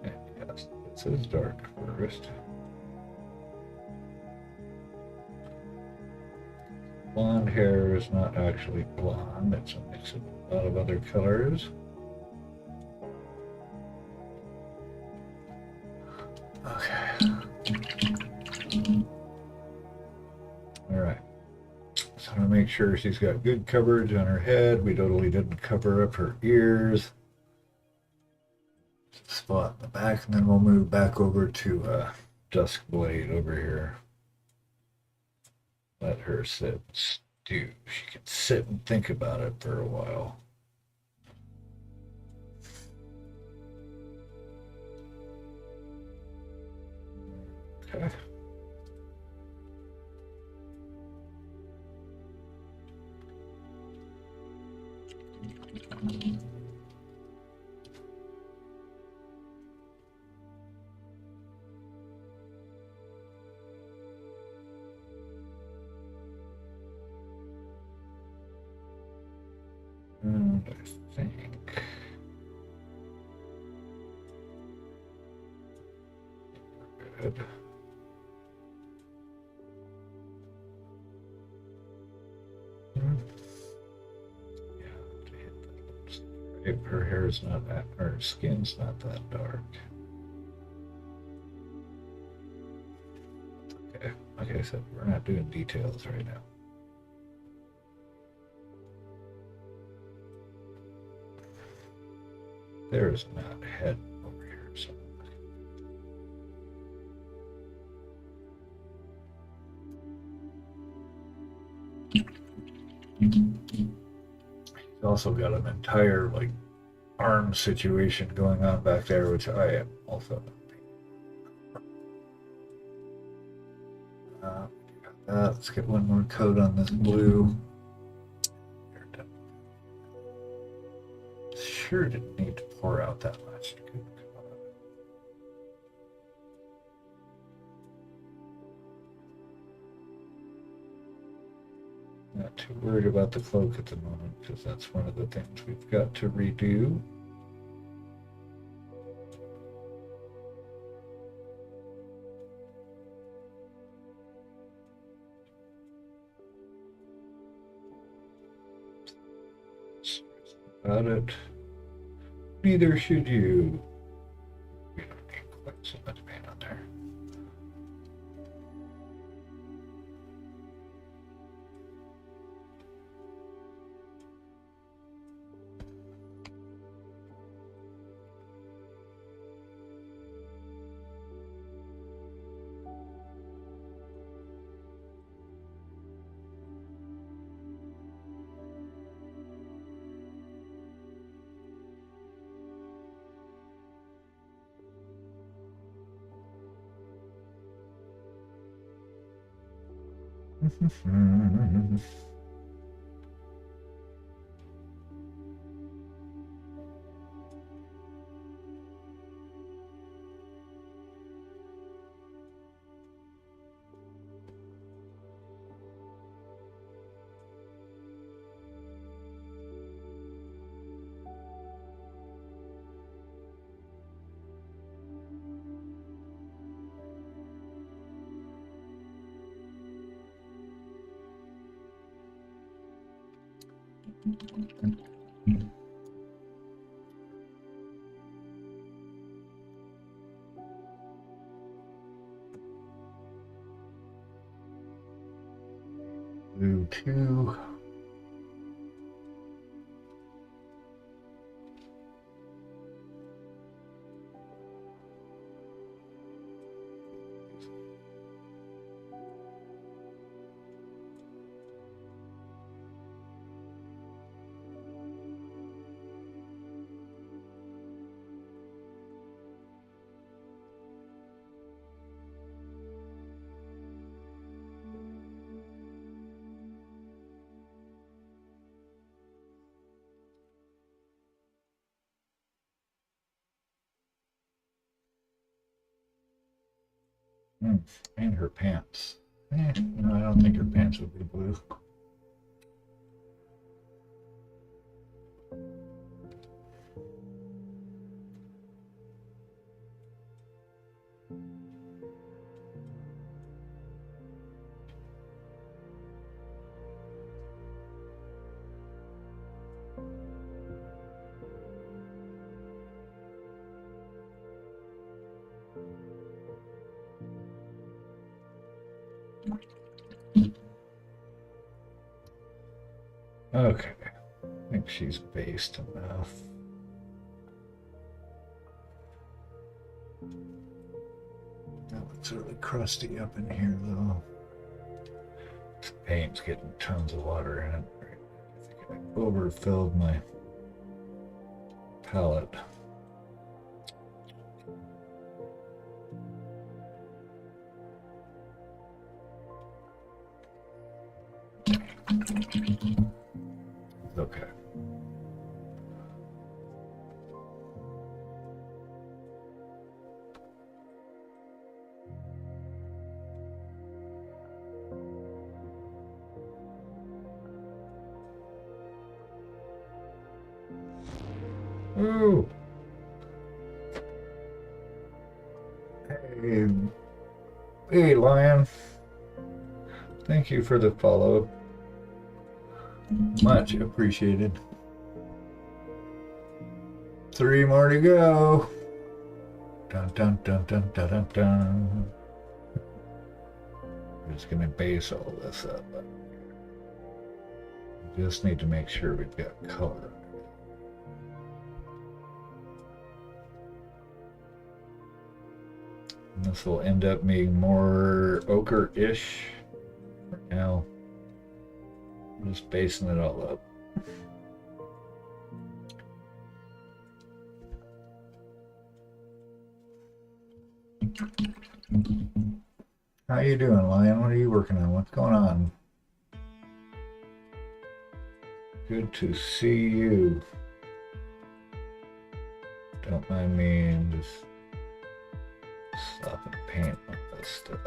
And yes, it says dark forest. Blonde hair is not actually blonde, it's a mix of a lot of other colors. Okay. Alright. So I'm gonna make sure she's got good coverage on her head. We totally didn't cover up her ears. Spot in the back, and then we'll move back over to Dusk Blade over here. Let her sit and stew. She can sit and think about it for a while. Okay. And I think good. Yeah, to hit that lipstick. Right? Her hair's not that, her skin's not that dark. Okay, like I said, we're not doing details right now. There's not a head over here somewhere. He's also got an entire like arm situation going on back there, which I am also. Let's get one more coat on this blue. Sure didn't need to pour out that much. Not too worried about the cloak at the moment, because that's one of the things we've got to redo. About it. Neither should you. We don't need quite so much paint on there. Blue 2. And her pants. No, I don't think her pants would be blue. Okay, I think she's based enough. That looks really crusty up in here though. This paint's getting tons of water in it. I think I overfilled my palette. Okay. Ooh. Hey, hey, Lion. Thank you for the follow. Much appreciated. 3 more to go. Dun dun dun dun dun dun dun. I'm just gonna base all this up. We just need to make sure we've got color. And this will end up being more ochre-ish. For now, I'm just basing it all up. How you doing, Lion? What are you working on? What's going on? Good to see you. Don't mind me just stopping paint on this stuff.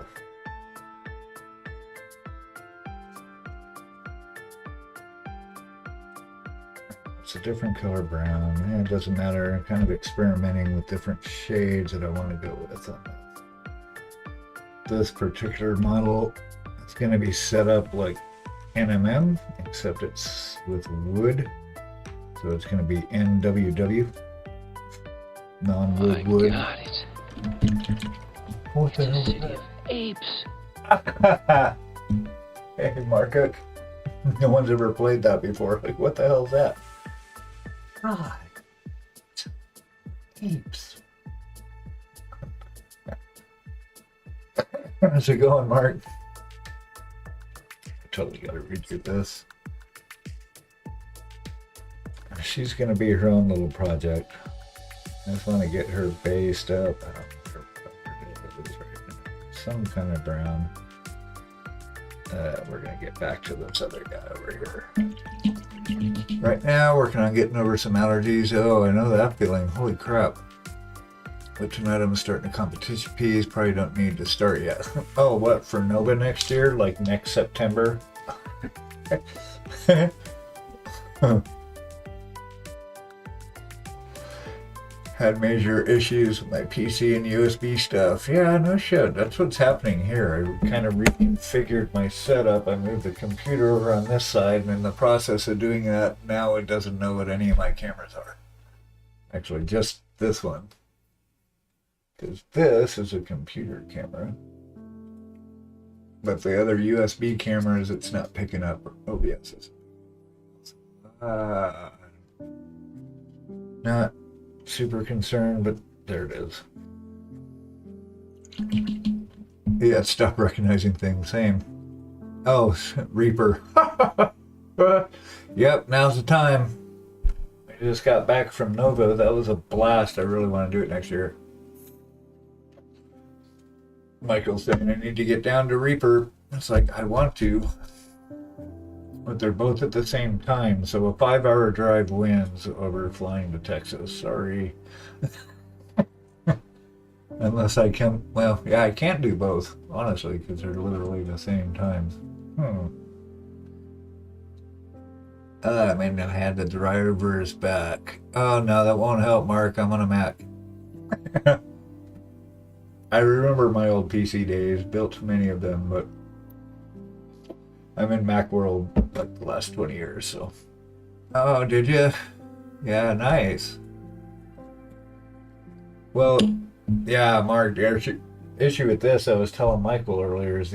It's a different color brown. Yeah, it doesn't matter. I'm kind of experimenting with different shades that I want to go with on this particular model. It's going to be set up like NMM, except it's with wood. So it's going to be NWW. Non-wood wood. Got it. What the hell is City that? of apes. Hey, Marco. No one's ever played that before. Like, what the hell is that? God. Apes. How's it going, Mark? I totally gotta read through this. She's gonna be her own little project. I just want to get her based up. I don't know what it is right now. Some kind of brown. We're gonna get back to this other guy over here. Right now, working on getting over some allergies. Oh, I know that feeling. Holy crap. But tonight I'm starting a competition piece. Probably don't need to start yet. Oh, what, for Nova next year? Like next September? Had major issues with my PC and USB stuff. Yeah, no shit. That's what's happening here. I kind of reconfigured my setup. I moved the computer over on this side, and in the process of doing that, now it doesn't know what any of my cameras are. Actually, just this one. Because this is a computer camera. But the other USB cameras, it's not picking up OBS's. Not super concerned, but there it is. Yeah, stop recognizing things. Same. Oh, Reaper. Yep, now's the time. I just got back from Nova. That was a blast. I really want to do it next year. Michael's saying I need to get down to Reaper. It's like, I want to, but they're both at the same time, so a 5-hour drive wins over flying to Texas. Sorry. Unless I can, well, yeah, I can't do both, honestly, because they're literally the same times. Hmm. I mean, I had the drivers back. Oh no, that won't help, Mark. I'm on a Mac. I remember my old PC days, built many of them, but I'm in Mac world like the last 20 years, so. Oh, did you? Yeah, nice. Well, yeah, Mark, the issue with this, I was telling Michael earlier, is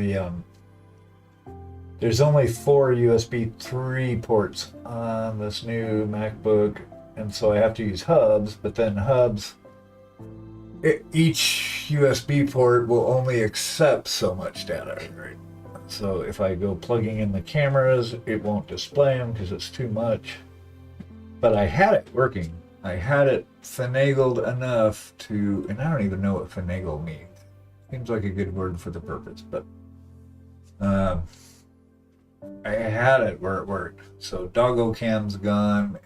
there's only 4 USB 3 ports on this new MacBook, and so I have to use hubs, but then hubs, each USB port will only accept so much data, right? So if I go plugging in the cameras, it won't display them because it's too much. But I had it working. I had it finagled enough to, and I don't even know what finagle means. Seems like a good word for the purpose, but um, I had it where it worked. So doggo cam's gone,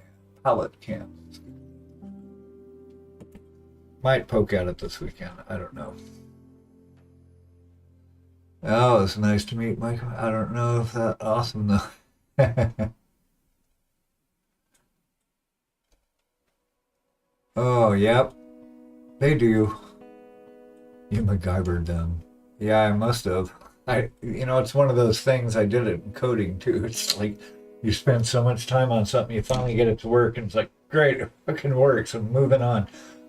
palette cam's might poke at it this weekend. I don't know. Oh, it's nice to meet Michael. I don't know if that's awesome though. Oh, yep, they do. You MacGyvered them. Yeah, I must have. It's one of those things. I did it in coding too. It's like you spend so much time on something, you finally get it to work, and it's like, great, it fucking works. I'm moving on.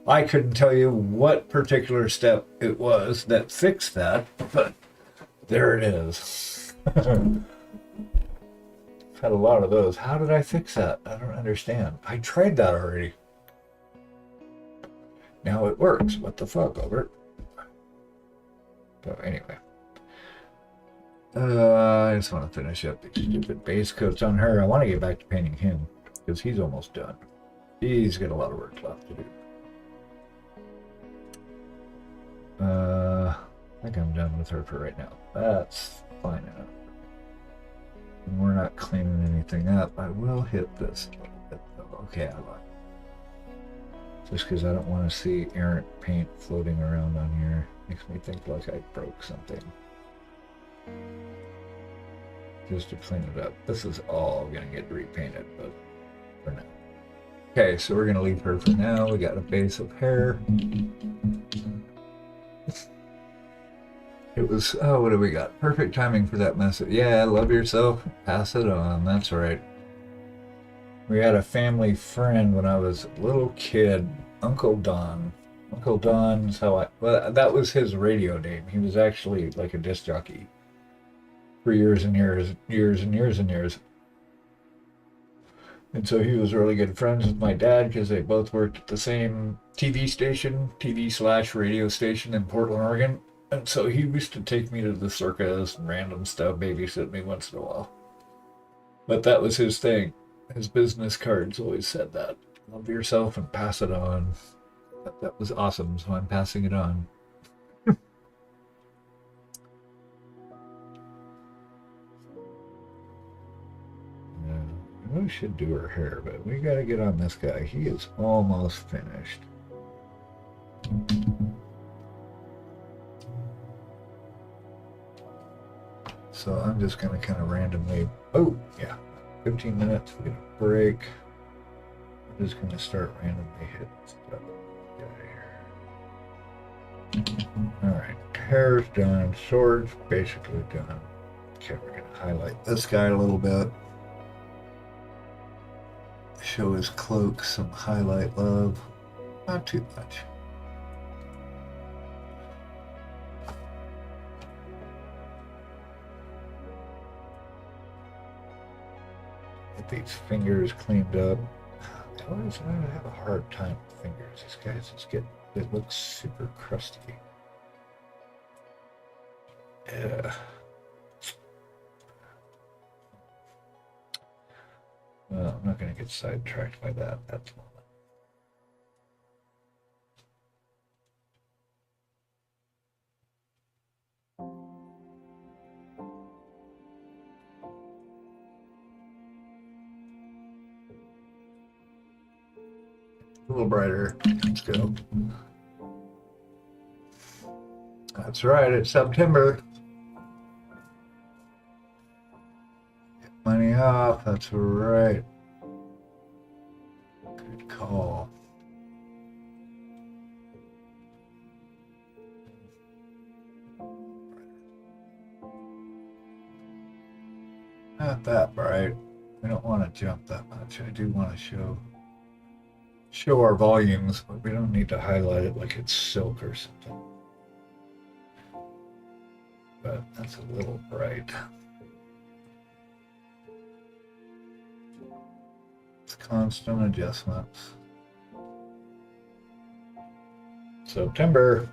I couldn't tell you what particular step it was that fixed that, but there it is. I've had a lot of those. How did I fix that? I don't understand. I tried that already. Now it works. What the fuck, Albert? So anyway. I just want to finish up these stupid base coats on her. I want to get back to painting him because he's almost done. He's got a lot of work left to do. I think I'm done with her for right now. That's fine enough. And we're not cleaning anything up. I will hit this a little bit though. Okay, I lied. Just because I don't want to see errant paint floating around on here. Makes me think like I broke something. Just to clean it up. This is all going to get repainted, but for now. Okay, so we're going to leave her for now. We got a base of hair. It was, oh, what do we got? Perfect timing for that message. Yeah, love yourself, pass it on. That's right. We had a family friend when I was a little kid, Uncle Don. Uncle Don's well, that was his radio name. He was actually like a disc jockey for years and years, years and years and years. And so he was really good friends with my dad because they both worked at the same TV station, TV/radio station in Portland, Oregon. And so he used to take me to the circus and random stuff, babysit me once in a while. But that was his thing. His business cards always said that. Love yourself and pass it on. That was awesome, so I'm passing it on. We should do her hair, but we gotta get on this guy. He is almost finished. So I'm just gonna kind of randomly, oh yeah, 15 minutes, we get a break. I'm just gonna start randomly hitting stuff. Alright, hair's done, sword's basically done. Okay, we're gonna highlight this guy a little bit. Show his cloak some highlight love. Not too much. Get these fingers cleaned up. I always have a hard time with fingers. These guys just it looks super crusty. Yeah. Well, I'm not going to get sidetracked by that at the moment. A little brighter. Let's go. That's right, it's September. Get money off, that's right. Good call. Not that bright. We don't want to jump that much. I do want to show our volumes, but we don't need to highlight it like it's silk or something. But that's a little bright. It's constant adjustments. September.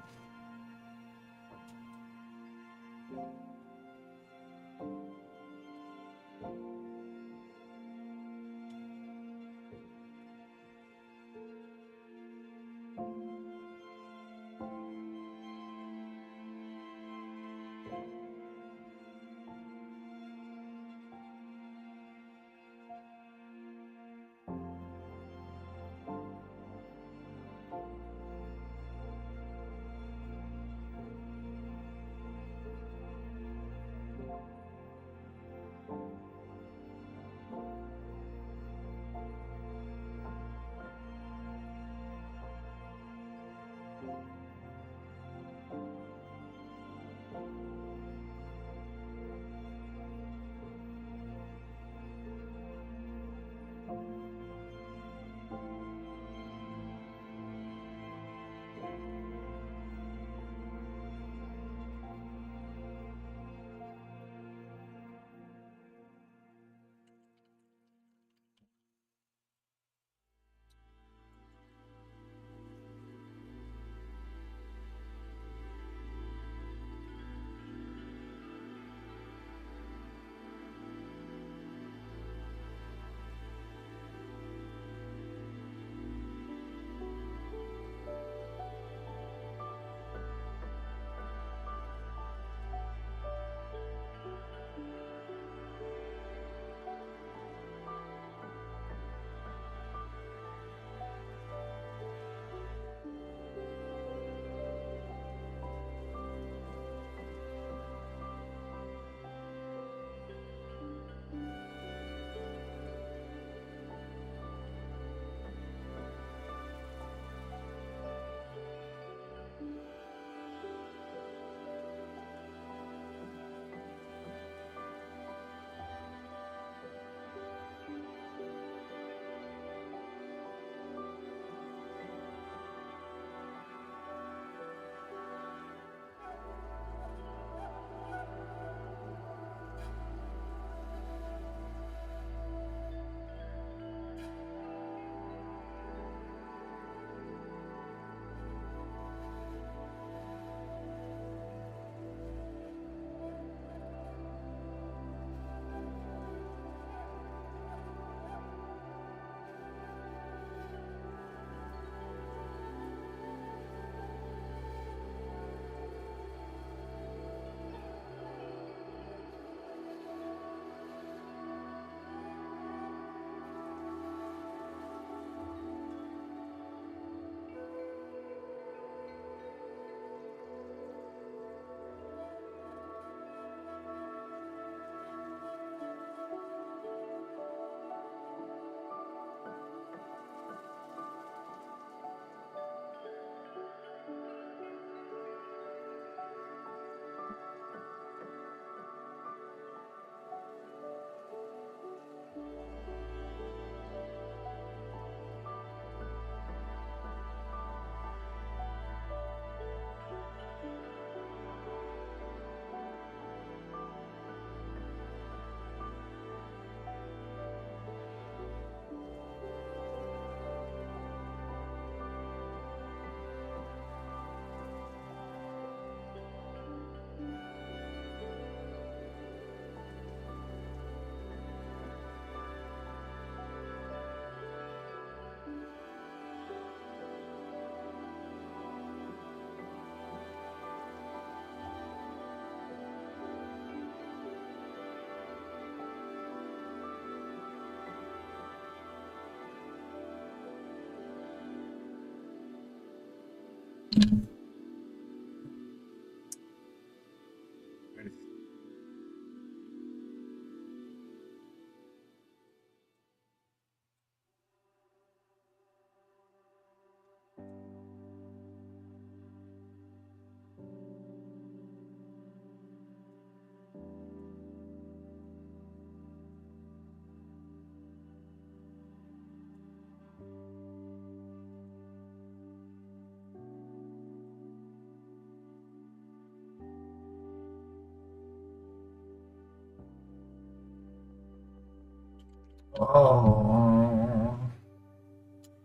Oh,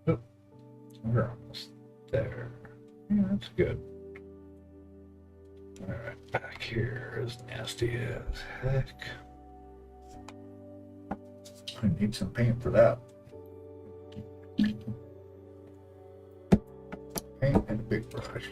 oop, we're almost there. Yeah, that's good. All right, back here is nasty as heck. I need some paint for that. Paint and a big brush.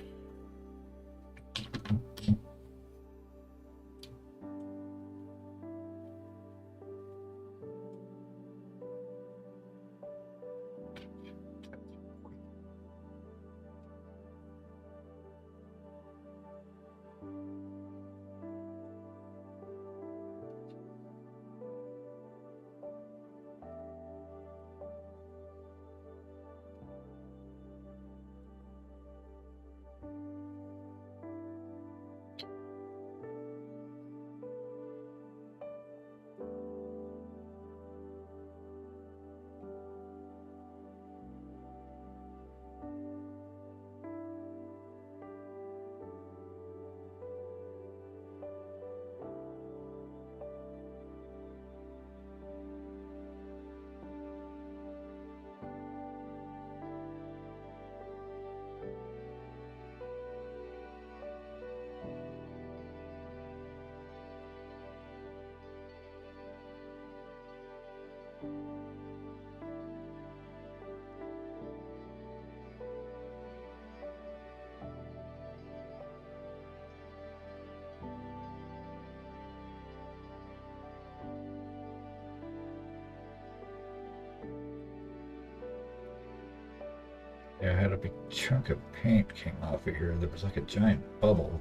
Yeah, I had a big chunk of paint came off of here. There was like a giant bubble.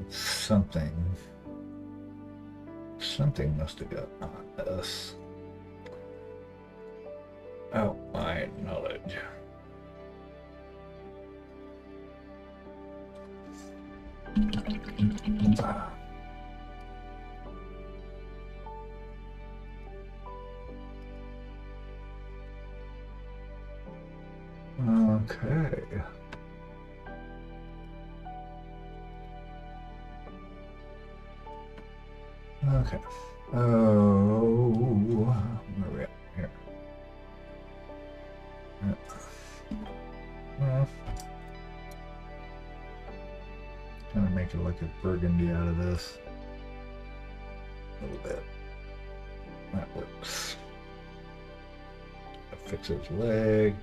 Something. Something must have got on this. Out my knowledge. Ah. Okay. Okay. Oh, where are we at here? Kind of make it like a burgundy out of this. A little bit. That works. That fixes his leg.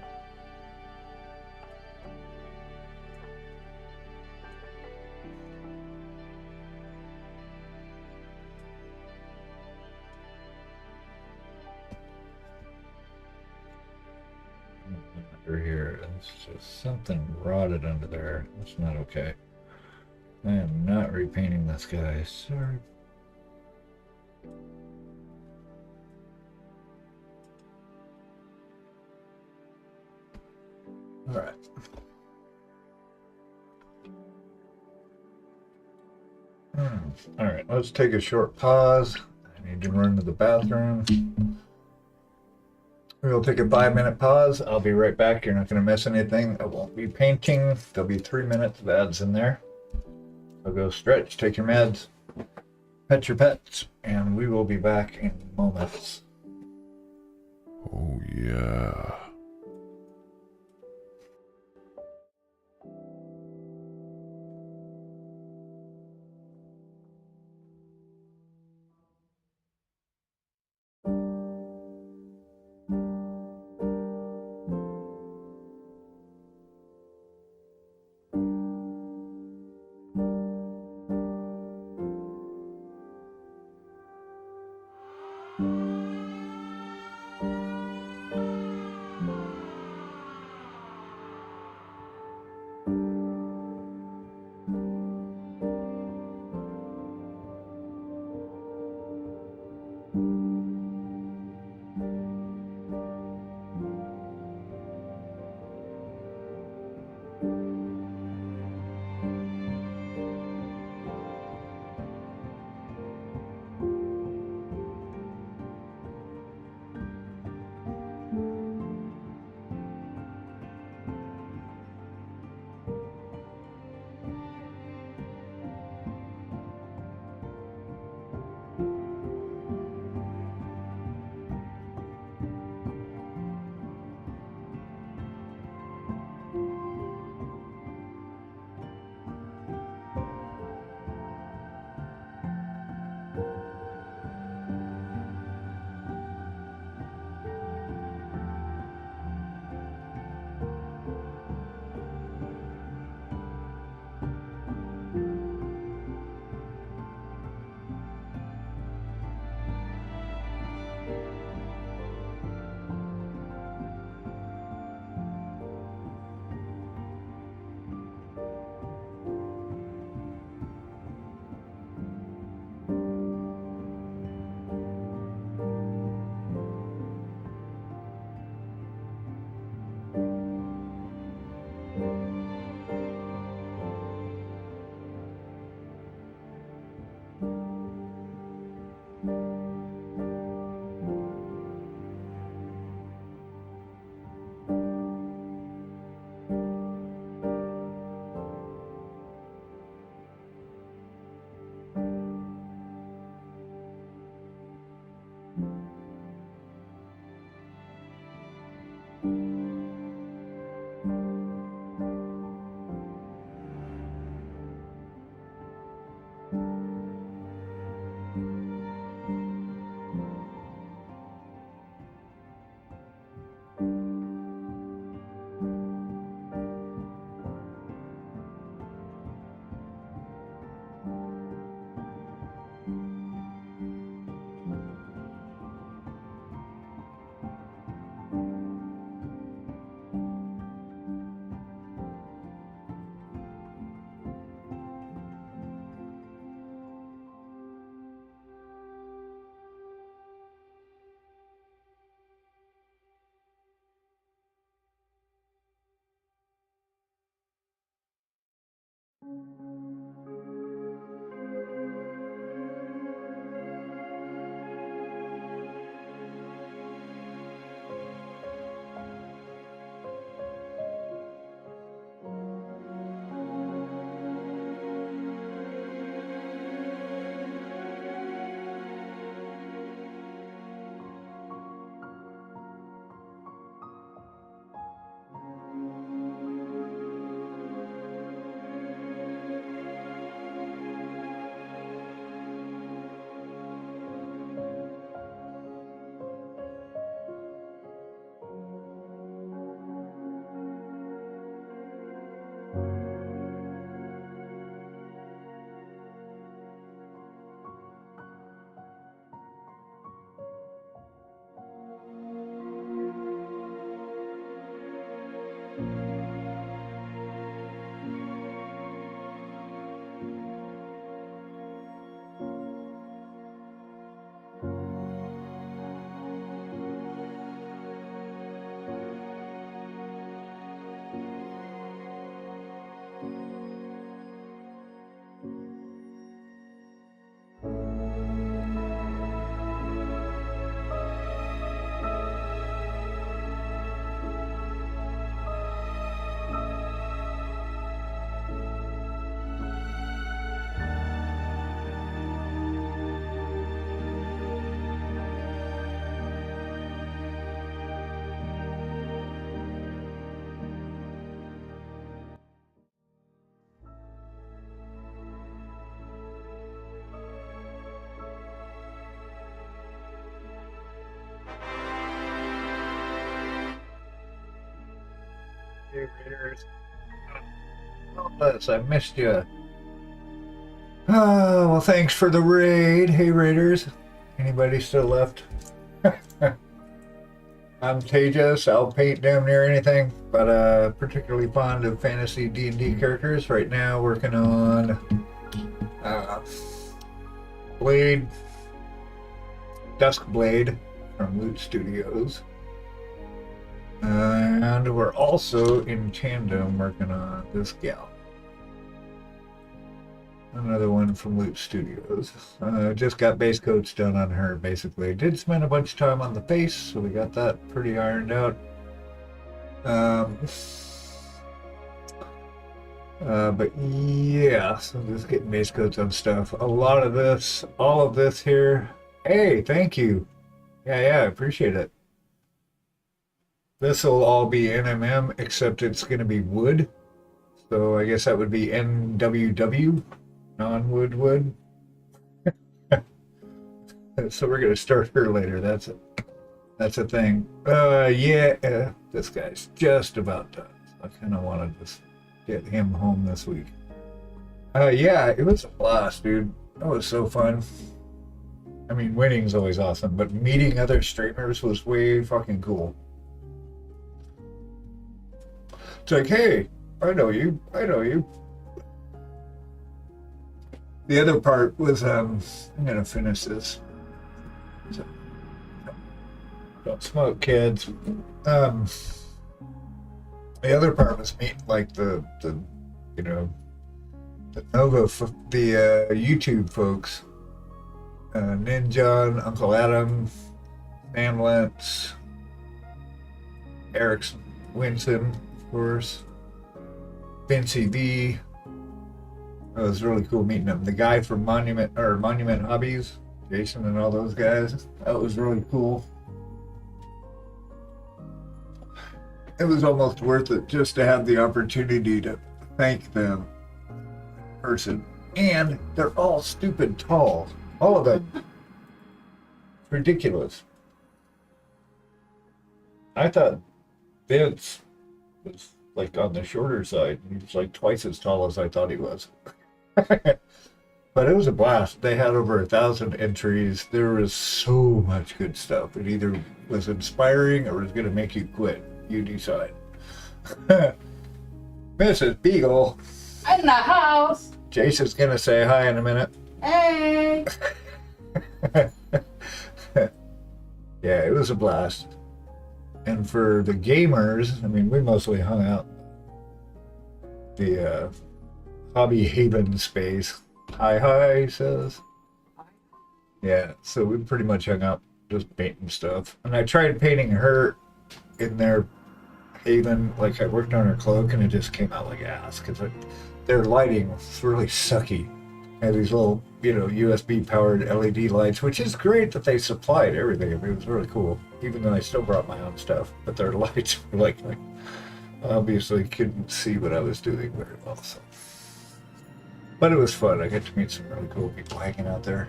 Under here, it's just something rotted under there. That's not okay. I am not repainting this guy. Sorry. All right. All right, let's take a short pause. I need to run to the bathroom. We'll take a 5-minute pause. I'll be right back. You're not going to miss anything. I won't be painting. There'll be 3 minutes of ads in there. So go stretch, take your meds, pet your pets, and we will be back in moments. Oh, yeah. Raiders. Elvis, I missed you. Oh, well, thanks for the raid. Hey, Raiders. Anybody still left? I'm Tejas. I'll paint damn near anything, but particularly fond of fantasy D&D characters. Right now, working on Blade, Dusk Blade from Loot Studios. And we're also in tandem working on this gal. Another one from Loot Studios. Just got base coats done on her, basically. Did spend a bunch of time on the face, so we got that pretty ironed out. But yeah, so just getting base coats on stuff. All of this here. Hey, thank you. Yeah, I appreciate it. This will all be NMM, except it's going to be wood. So I guess that would be NWW, non-wood wood. So we're going to start her later. That's a thing. This guy's just about done. So I kind of wanted to get him home this week. Yeah, it was a blast, dude. That was so fun. I mean, winning's always awesome, but meeting other streamers was way fucking cool. It's like, hey, I know you. The other part was, I'm gonna finish this. So, don't smoke, kids. The other part was meeting like the YouTube folks, Ninja, Uncle Adam, Sam Lentz, Eric Winson, of course, Vinci V. It was really cool meeting them. The guy from Monument Hobbies, Jason, and all those guys. That was really cool. It was almost worth it just to have the opportunity to thank them in person. And they're all stupid tall. All of them. Ridiculous. I thought Vince was like on the shorter side. He was like twice as tall as I thought he was. But it was a blast. They had over 1,000 entries. There was so much good stuff. It either was inspiring or was going to make you quit. You decide. Mrs. Beagle. In the house. Jason's going to say hi in a minute. Hey. Yeah, it was a blast. And for the gamers, I mean, we mostly hung out the Hobby Haven space. Hi, he says. Yeah, so we pretty much hung out just painting stuff. And I tried painting her in their Haven, like I worked on her cloak, and it just came out like ass, because their lighting was really sucky. They had these little, USB-powered LED lights, which is great that they supplied everything. I mean, it was really cool, even though I still brought my own stuff. But their lights were like obviously couldn't see what I was doing very well. So. But it was fun. I got to meet some really cool people hanging out there.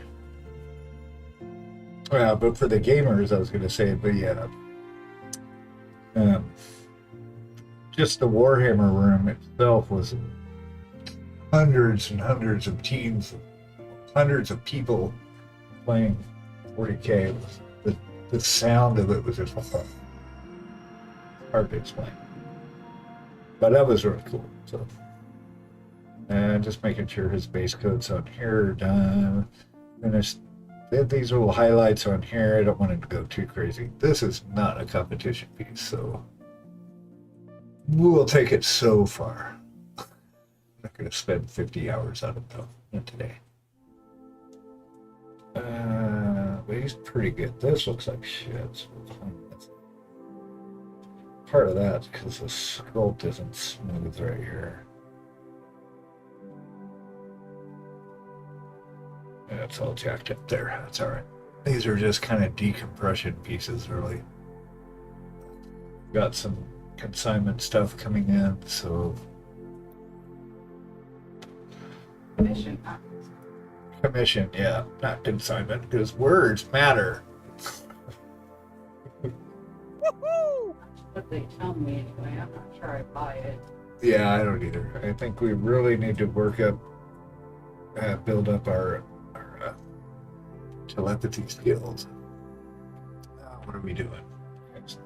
But for the gamers, I was going to say, but yeah, just the Warhammer room itself was hundreds and hundreds of teams, hundreds of people playing 40K. It was, the sound of it was just hard to explain. But that was really cool. So, and just making sure his base coats on here are done. Finished. They have these little highlights on here. I don't want it to go too crazy. This is not a competition piece, so we'll take it so far. I'm not going to spend 50 hours on it, though, not today. But he's pretty good. This looks like shit. So part of that because the sculpt isn't smooth right here. Yeah, it's all jacked up there. That's all right. These are just kind of decompression pieces, really. Got some consignment stuff coming in, so commission, yeah, not consignment, because words matter. they tell me anyway. I'm not sure I buy it. Yeah, I don't either. I think we really need to build up our telepathy skills. What are we doing?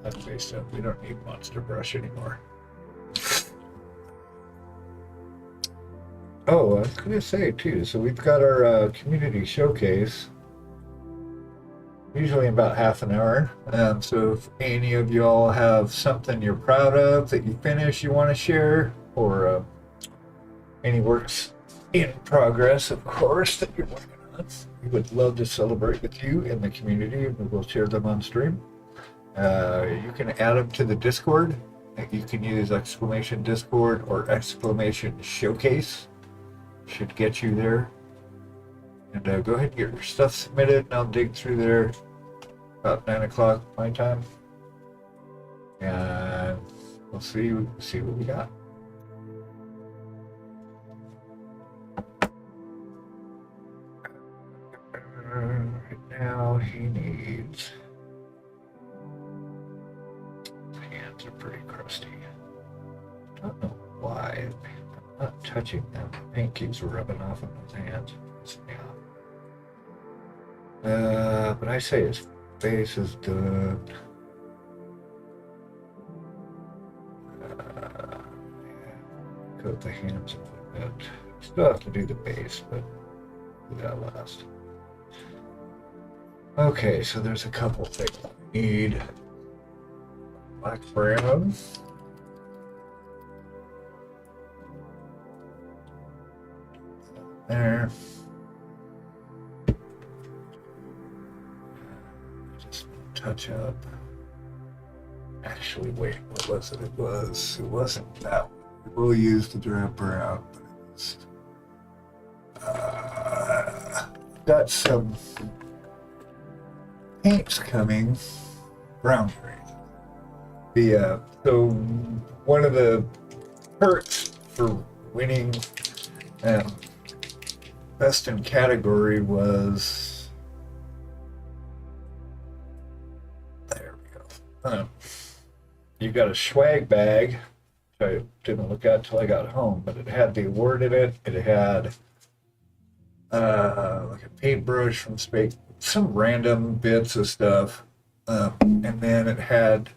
That's based up. We don't need monster brush anymore. Oh, I was going to say too. So we've got our community showcase. Usually in about half an hour. So if any of y'all have something you're proud of that you finish you want to share, or any works in progress, of course, that you're working on, we would love to celebrate with you in the community, and we'll share them on stream. You can add them to the Discord. You can use exclamation Discord or exclamation showcase. Should get you there. And go ahead and get your stuff submitted, and I'll dig through there about 9 o'clock my time. And we'll see what we got. Right now he needs... His hands are pretty crusty. I don't know why. I'm not touching them. The paint keeps rubbing off on his hands. But I say his face is done. Coat the hands a little bit. Still have to do the base, but do that last. Okay, so there's a couple things I need. Black brown. There. Just touch up. Actually, wait, what was it? It wasn't that one. We'll use the drab brown, but it's got some paints coming. Brown green. So one of the perks for winning best in category was, there we go. You got a swag bag, which I didn't look at till I got home, but it had the award in it. It had like a paintbrush from space, some random bits of stuff, and then it had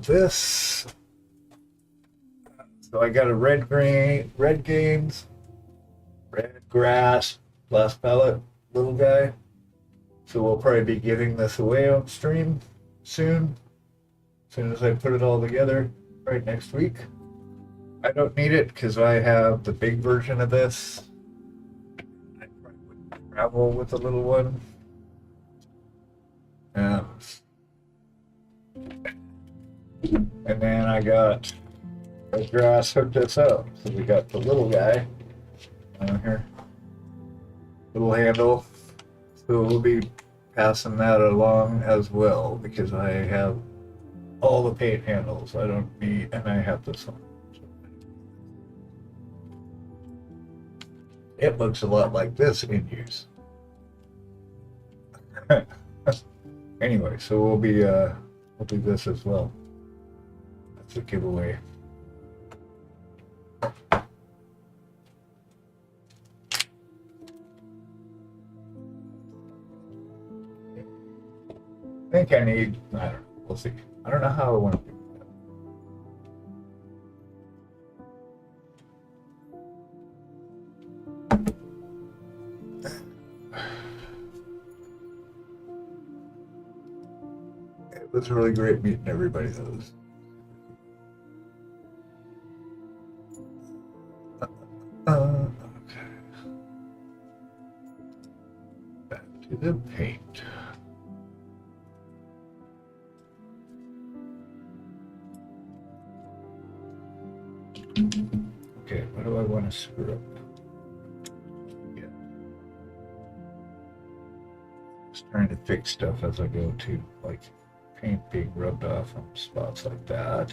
this. So I got a red games, red grass, glass palette, little guy. So we'll probably be giving this away on stream soon. As soon as I put it all together, right next week. I don't need it because I have the big version of this. I probably wouldn't travel with the little one. And then I got the grass hooked us up. So we got the little guy down here. Little handle. So we'll be passing that along as well because I have all the paint handles I don't need, and I have this one. It looks a lot like this in use. Anyway, so we'll do this as well. That's a giveaway. I think I need, I don't know, we'll see. I don't know how I want to do that. It was really great meeting everybody, though. Okay. Back to the paint. Okay, what do I want to screw up? Yeah. Just trying to fix stuff as I go too, like paint being rubbed off on spots like that.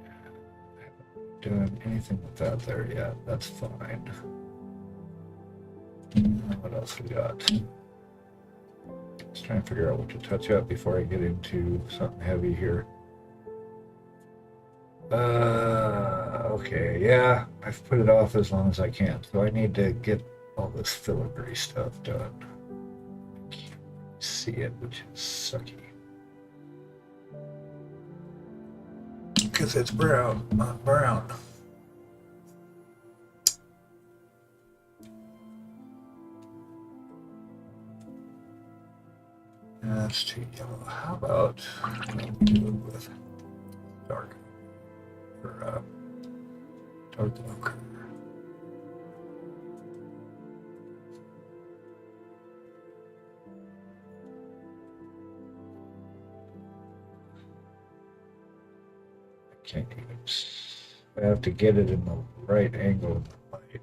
I haven't done anything with that there yet. That's fine. What else we got? Just trying to figure out what to touch up before I get into something heavy here. Okay, yeah, I've put it off as long as I can, so I need to get all this filigree stuff done. I can't see it, which is sucky. Because it's brown, not brown. That's too yellow. How about do it with dark or dark ochre? I can't even. I have to get it in the right angle in the light.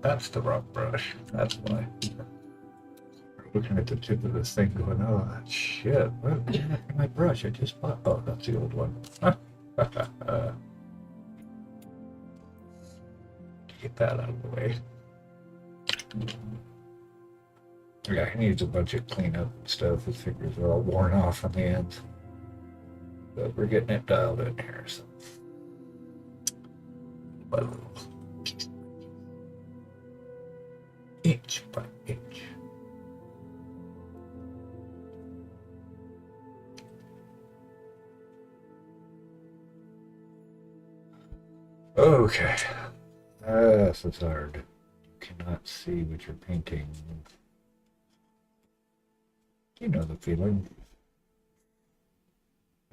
That's the wrong brush. That's why. Looking at the tip of this thing going, oh, shit. What happened to my brush? I just bought. Oh, that's the old one. Get that out of the way. Yeah, he needs a bunch of cleanup and stuff. His fingers are all worn off on the ends. But we're getting it dialed in here, so. By little. Inch by inch. Okay. This is hard. You cannot see what you're painting. You know the feeling.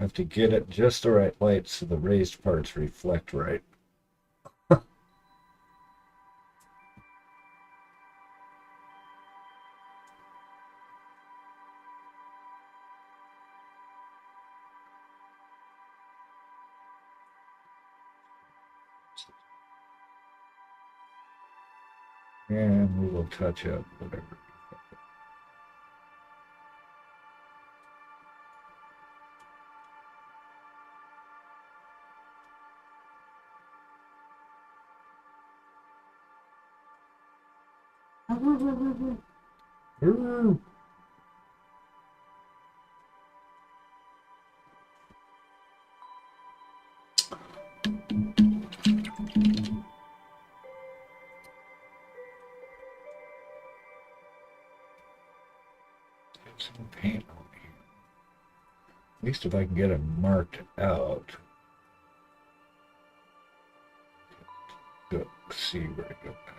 Have to get it just the right light so the raised parts reflect right. And we will touch up whatever. Ooh. Get some paint on here. At least if I can get it marked out. Go see where to go back.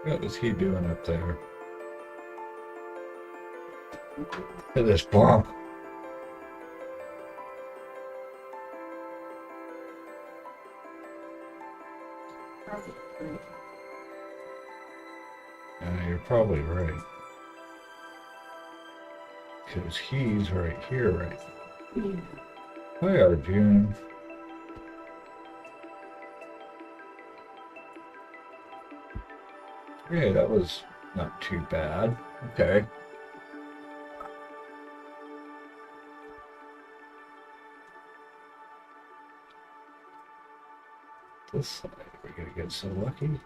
What is he doing up there? Look at this plum. You're probably right. Because he's right here, right? Hi, Arjun. Okay, that was not too bad. Okay. This side, we're gonna get so lucky.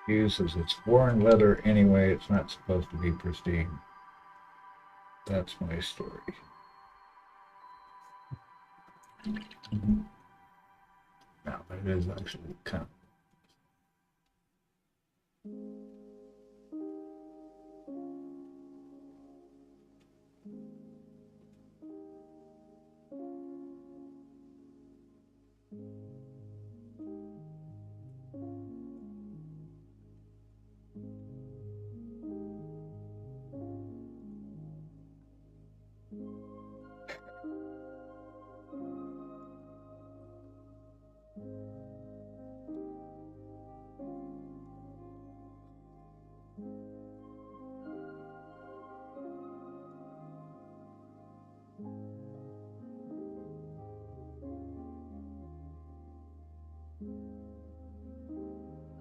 uses. It's worn leather anyway. It's not supposed to be pristine. That's my story. Now, it is actually kind of.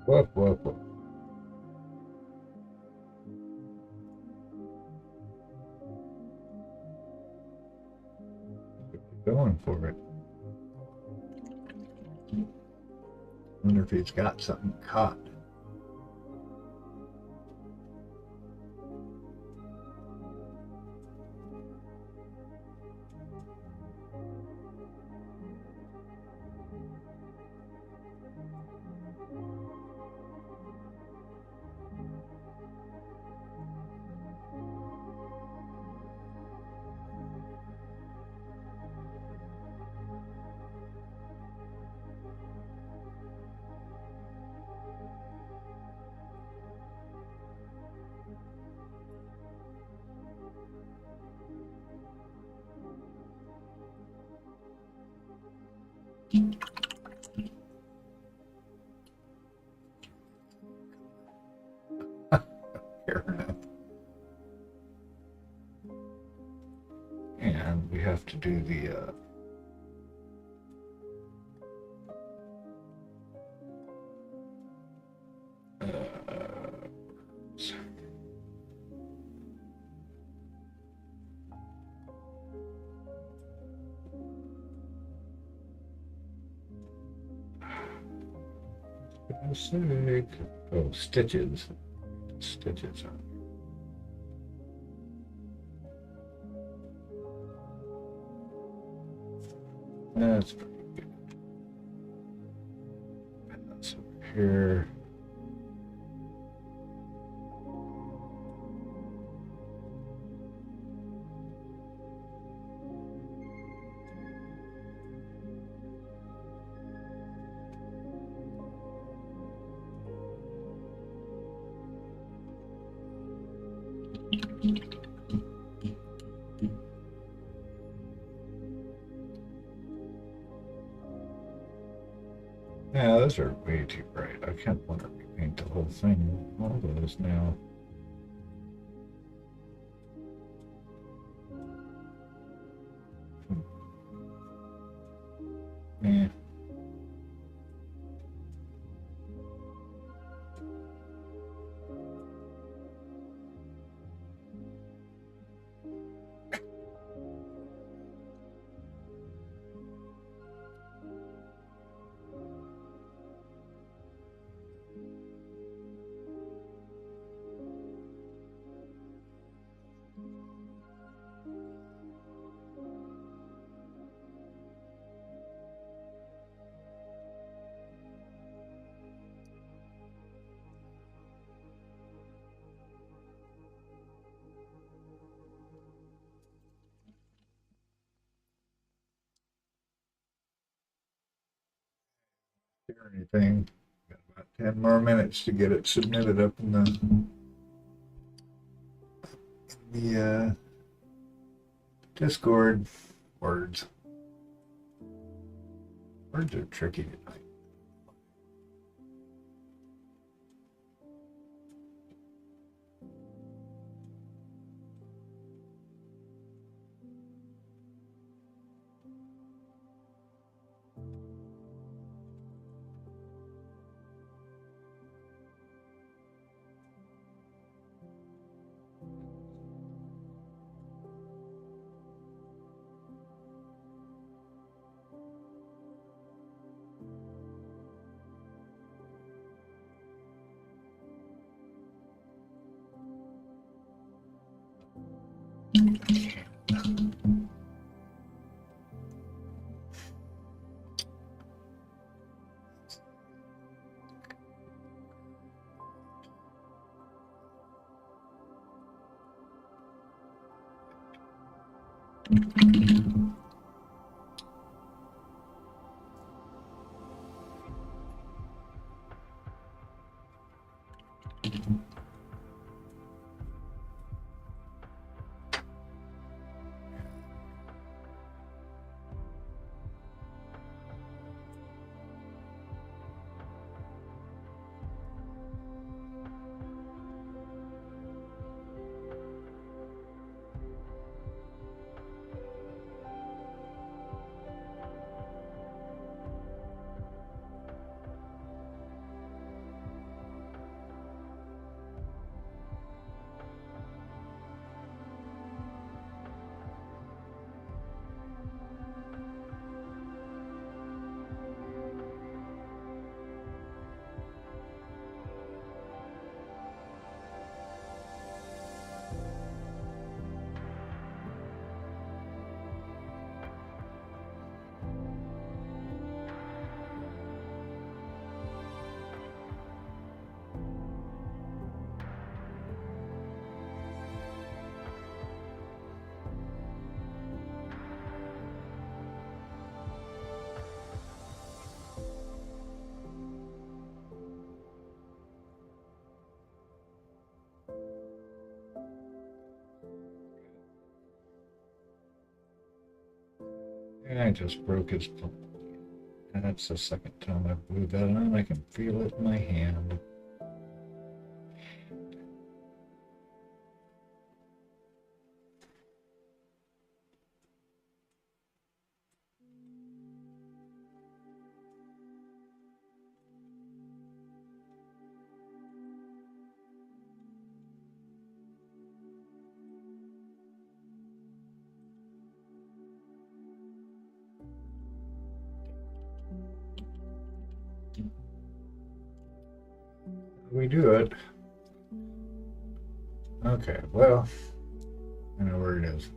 Woof, woof, woof. Going for it. Wonder if he's got something caught. Fair enough. And we have to do the specific. Oh, stitches. Stitches on. That's pretty good. That's over here. Yeah, those are way too bright. I can't want to repaint the whole thing. All those now. Yeah. Hear anything? Got about 10 more minutes to get it submitted up in the Discord. Words. Words are tricky tonight. And I just broke his phone. And that's the second time I've glued that on. I can feel it in my hand. We do it. Okay, well, I know where it is.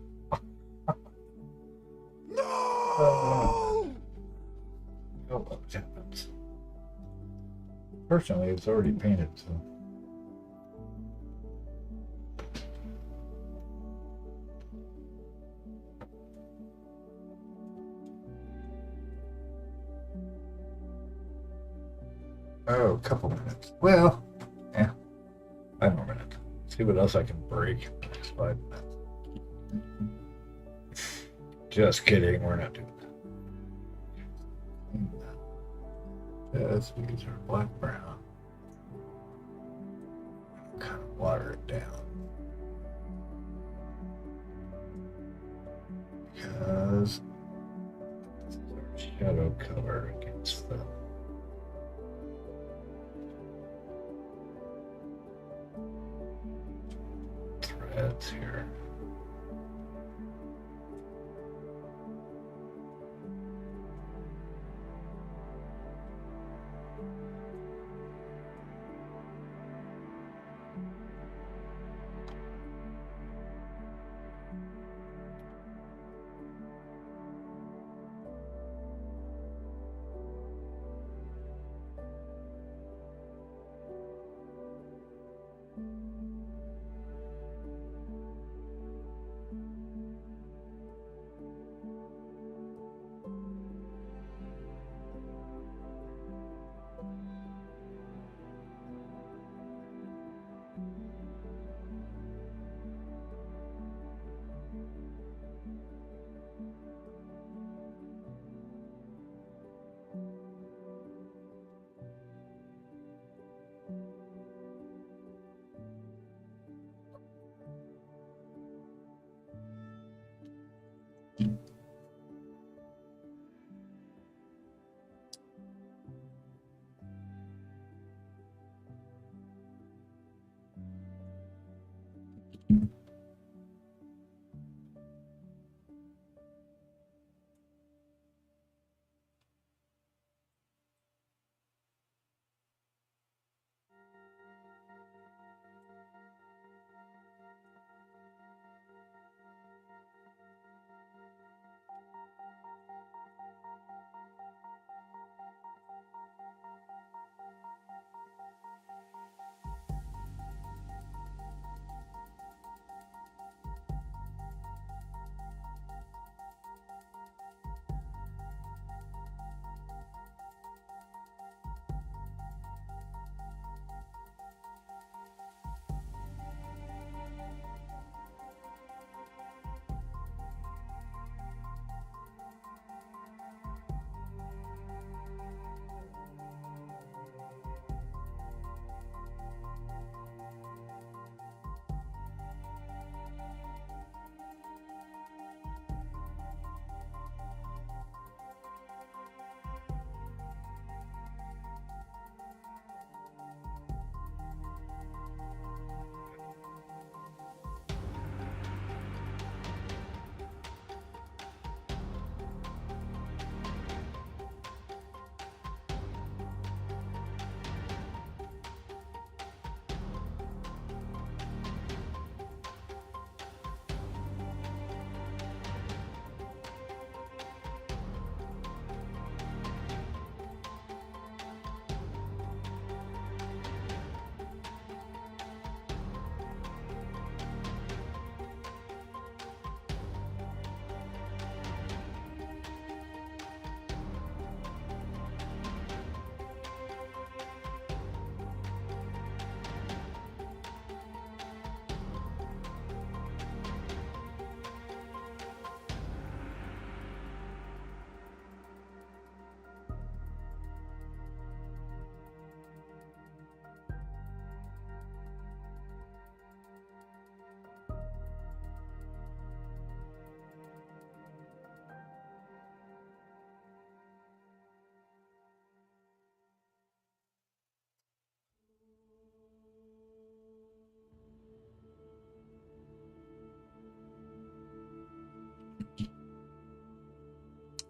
No! Oh, what happens? Fortunately, it's already painted, so. Oh, a couple minutes. Well, yeah, 5 more minutes. See what else I can break in the next 5 minutes. Just kidding, we're not doing that. Yes, these are black brown. Kind of water it down. Because this is our shadow color against the threads here.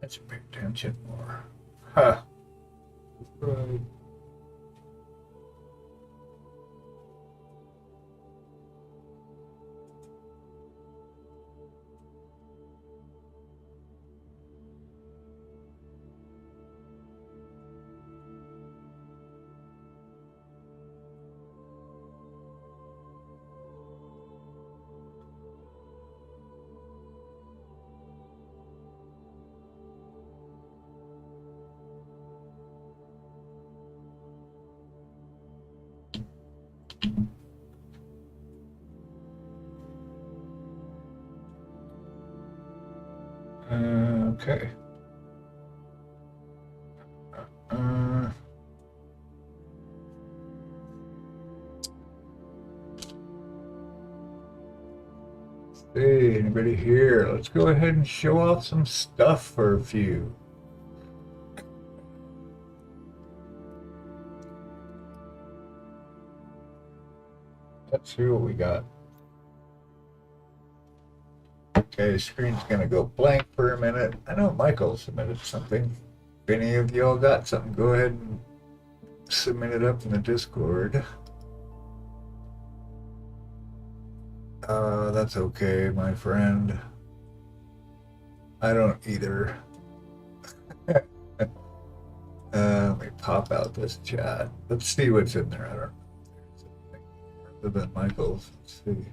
Let's pay attention more. Huh. Right. Okay. Uh, hey, anybody here? Let's go ahead and show off some stuff for a few. Let's see what we got. Okay, screen's gonna go blank for a minute. I know Michael submitted something. If any of y'all got something, go ahead and submit it up in the Discord. That's okay, my friend. I don't either. Let me pop out this chat. Let's see what's in there. I don't know. Other than Michael's. Let's see.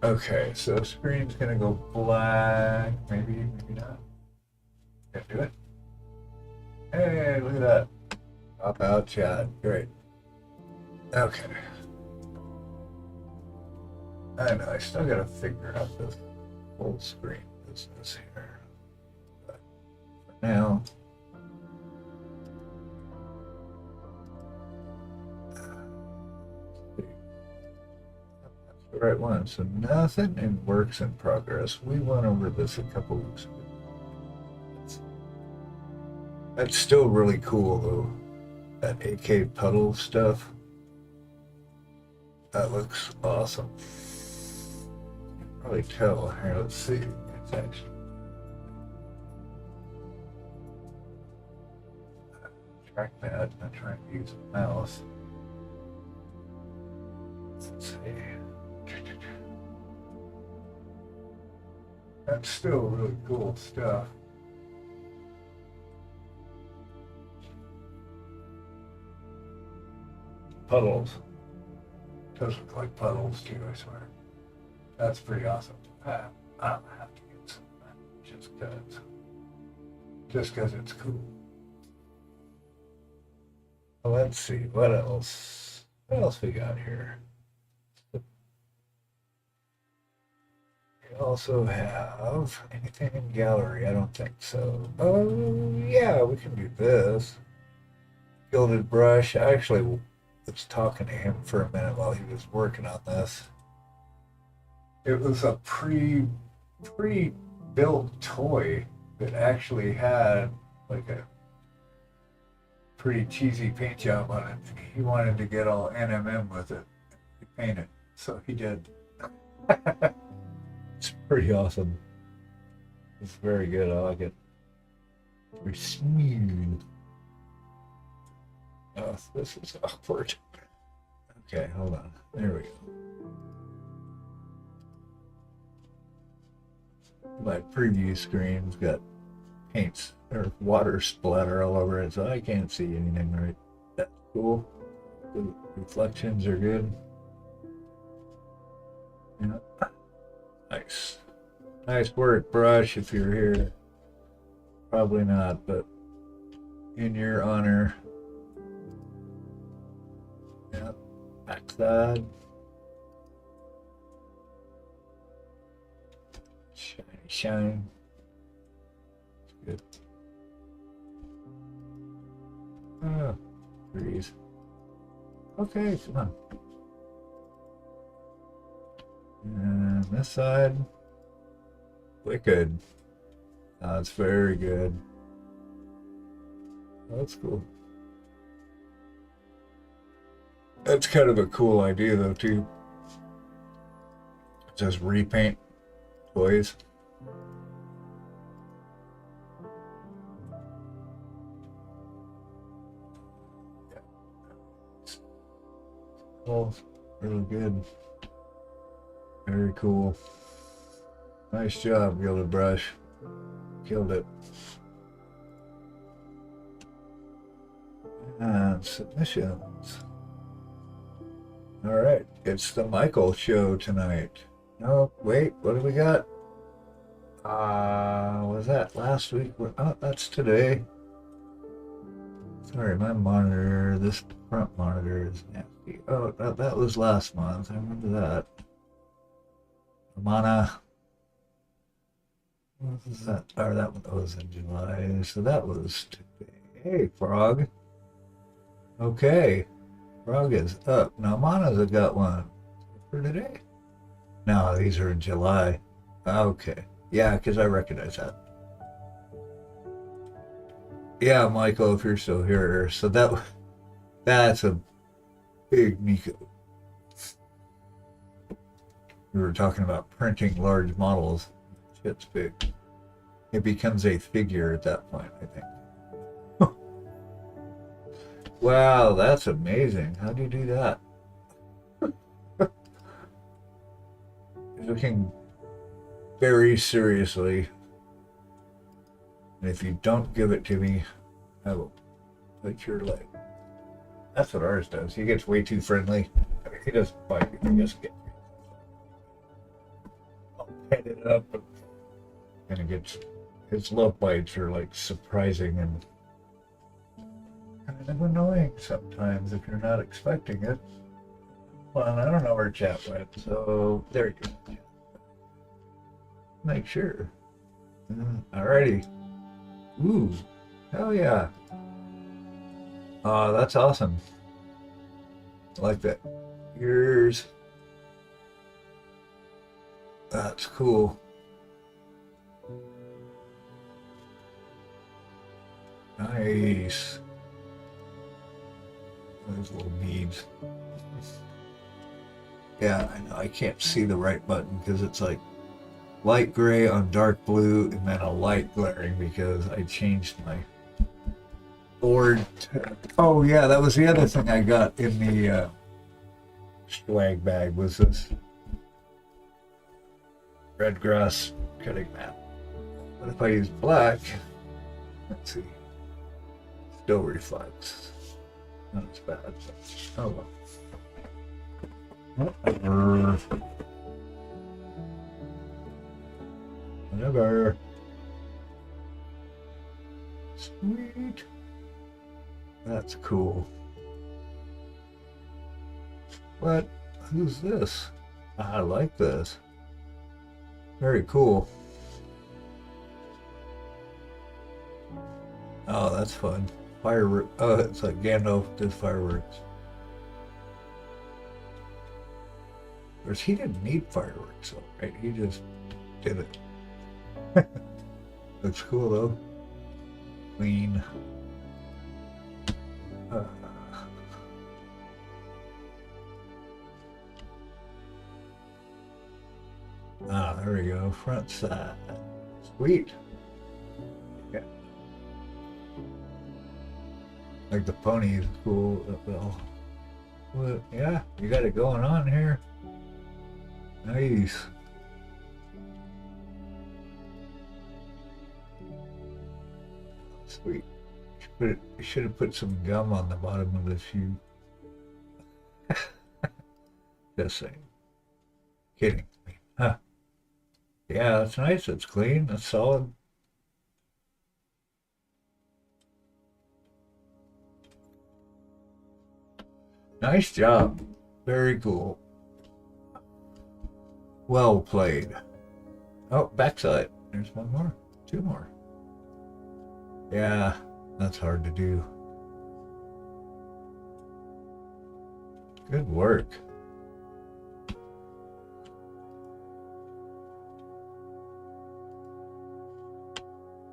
Okay, so screen's gonna go blank. Maybe, maybe not. Can't do it. Hey, look at that. Pop out chat. Great. Okay. I know, I still gotta figure out this full screen business here. But for now, that's the right one. So nothing in works in progress. We went over this a couple weeks ago. That's still really cool though. That AK puddle stuff. That looks awesome. Really tell. Here, let's see. It's actually trackpad. I'm trying to use a mouse. Let's see. That's still really cool stuff. Puddles. Does look like puddles too, I swear. That's pretty awesome. I'm gonna have to get some of that just cause it's cool. Well, let's see, what else? What else we got here? We also have anything in gallery? I don't think so. Oh yeah, we can do this. Gilded brush. I actually was talking to him for a minute while he was working on this. It was a pre-built toy that actually had like a pretty cheesy paint job on it. He wanted to get all NMM with it. He painted, so he did. It's pretty awesome. It's very good. I like it. Very smooth. Oh, this is awkward. Okay, hold on. There we go. My preview screen's got paints or water splatter all over it, so I can't see anything right. That's cool. The reflections are good. Yeah. Nice. Nice work, brush, if you're here. Probably not, but in your honor. Yeah. Backside. Shiny shine. Good. Oh, trees. Okay, come on. And this side. Wicked. That's very good. That's cool. That's kind of a cool idea though too. Just repaint toys. Oh, really good. Very cool. Nice job, Gilded Brush. Killed it. And submissions. All right, it's the Michael show tonight. No, wait, what do we got? Was that last week? Oh, that's today. Sorry, my monitor, this front monitor is nasty. Oh, that was last month. I remember that. Mana. What was that? Oh, that one was in July. So that was today. Hey, Frog. Okay. Frog is up. Now, Mana's got one for today. No, these are in July. Okay. Yeah, because I recognize that. Yeah, Michael, if you're still here. So that's a big Nico. We were talking about printing large models. Shit's big. It becomes a figure at that point, I think. Wow, that's amazing. How do you do that? Looking very seriously. And if you don't give it to me, I will bite your leg. That's what ours does. He gets way too friendly. He doesn't bite you. He just gets me. I'll pet it up, and it gets. His love bites are like surprising and kind of annoying sometimes if you're not expecting it. Well, I don't know where chat went, so there you go. Make sure. Alrighty. Ooh, hell yeah. That's awesome. I like that. Ears. That's cool. Nice. Those little beads. Yeah, I know. I can't see the right button because it's like light gray on dark blue and then a light glaring because I changed my board to... Oh yeah, that was the other thing I got in the swag bag was this red grass cutting mat. But if I use black, let's see, still reflects. Not as bad. Oh well. Whatever. Sweet. That's cool. What? Who's this? I like this. Very cool. Oh, that's fun. Firework. Oh, it's like Gandalf does fireworks. Whereas he didn't need fireworks, though, right? He just did it. Looks cool, though. Clean. There we go. Front side. Sweet. Yeah. Like the pony is cool. Well, yeah, you got it going on here. Nice. Sweet. You should have put some gum on the bottom of the shoe. Just saying. Kidding me. Huh. Yeah, that's nice. It's clean. That's solid. Nice job. Very cool. Well played. Oh, backside. There's one more. Two more. Yeah, that's hard to do. Good work.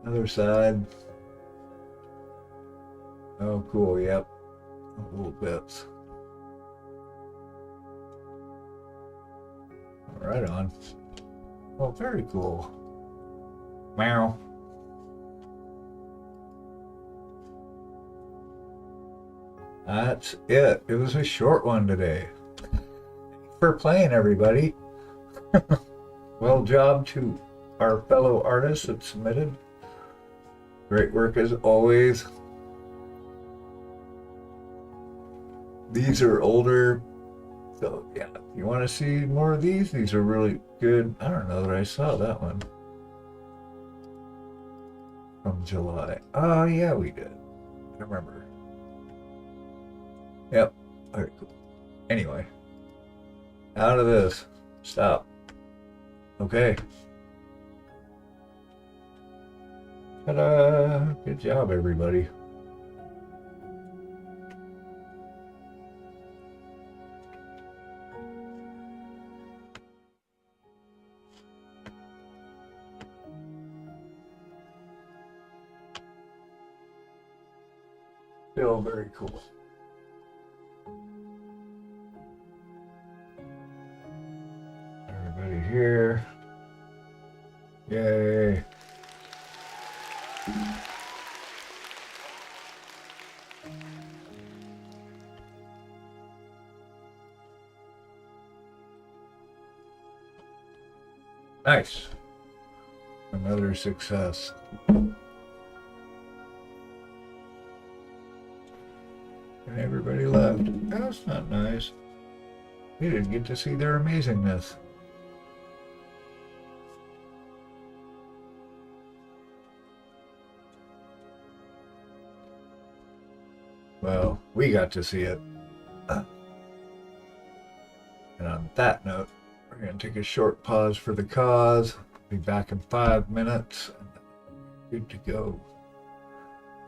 Other side. Oh, cool. Yep. Little bits. Right on. Well, very cool. Meow. That's it. It was a short one today. for playing, everybody. Well job to our fellow artists that submitted. Great work as always. These are older, so yeah, if you want to see more of these are really good. I don't know that I saw that one from July. Oh yeah, we did. I remember. Yep. All right, cool. Anyway, out of this. Stop. Okay. Ta-da! Good job, everybody. Still very cool. Everybody here. Yay. Nice. Another success. And everybody left. That's not nice. We didn't get to see their amazingness. Well, we got to see it. And on that note, we're going to take a short pause for the cause. Be back in 5 minutes. Good to go.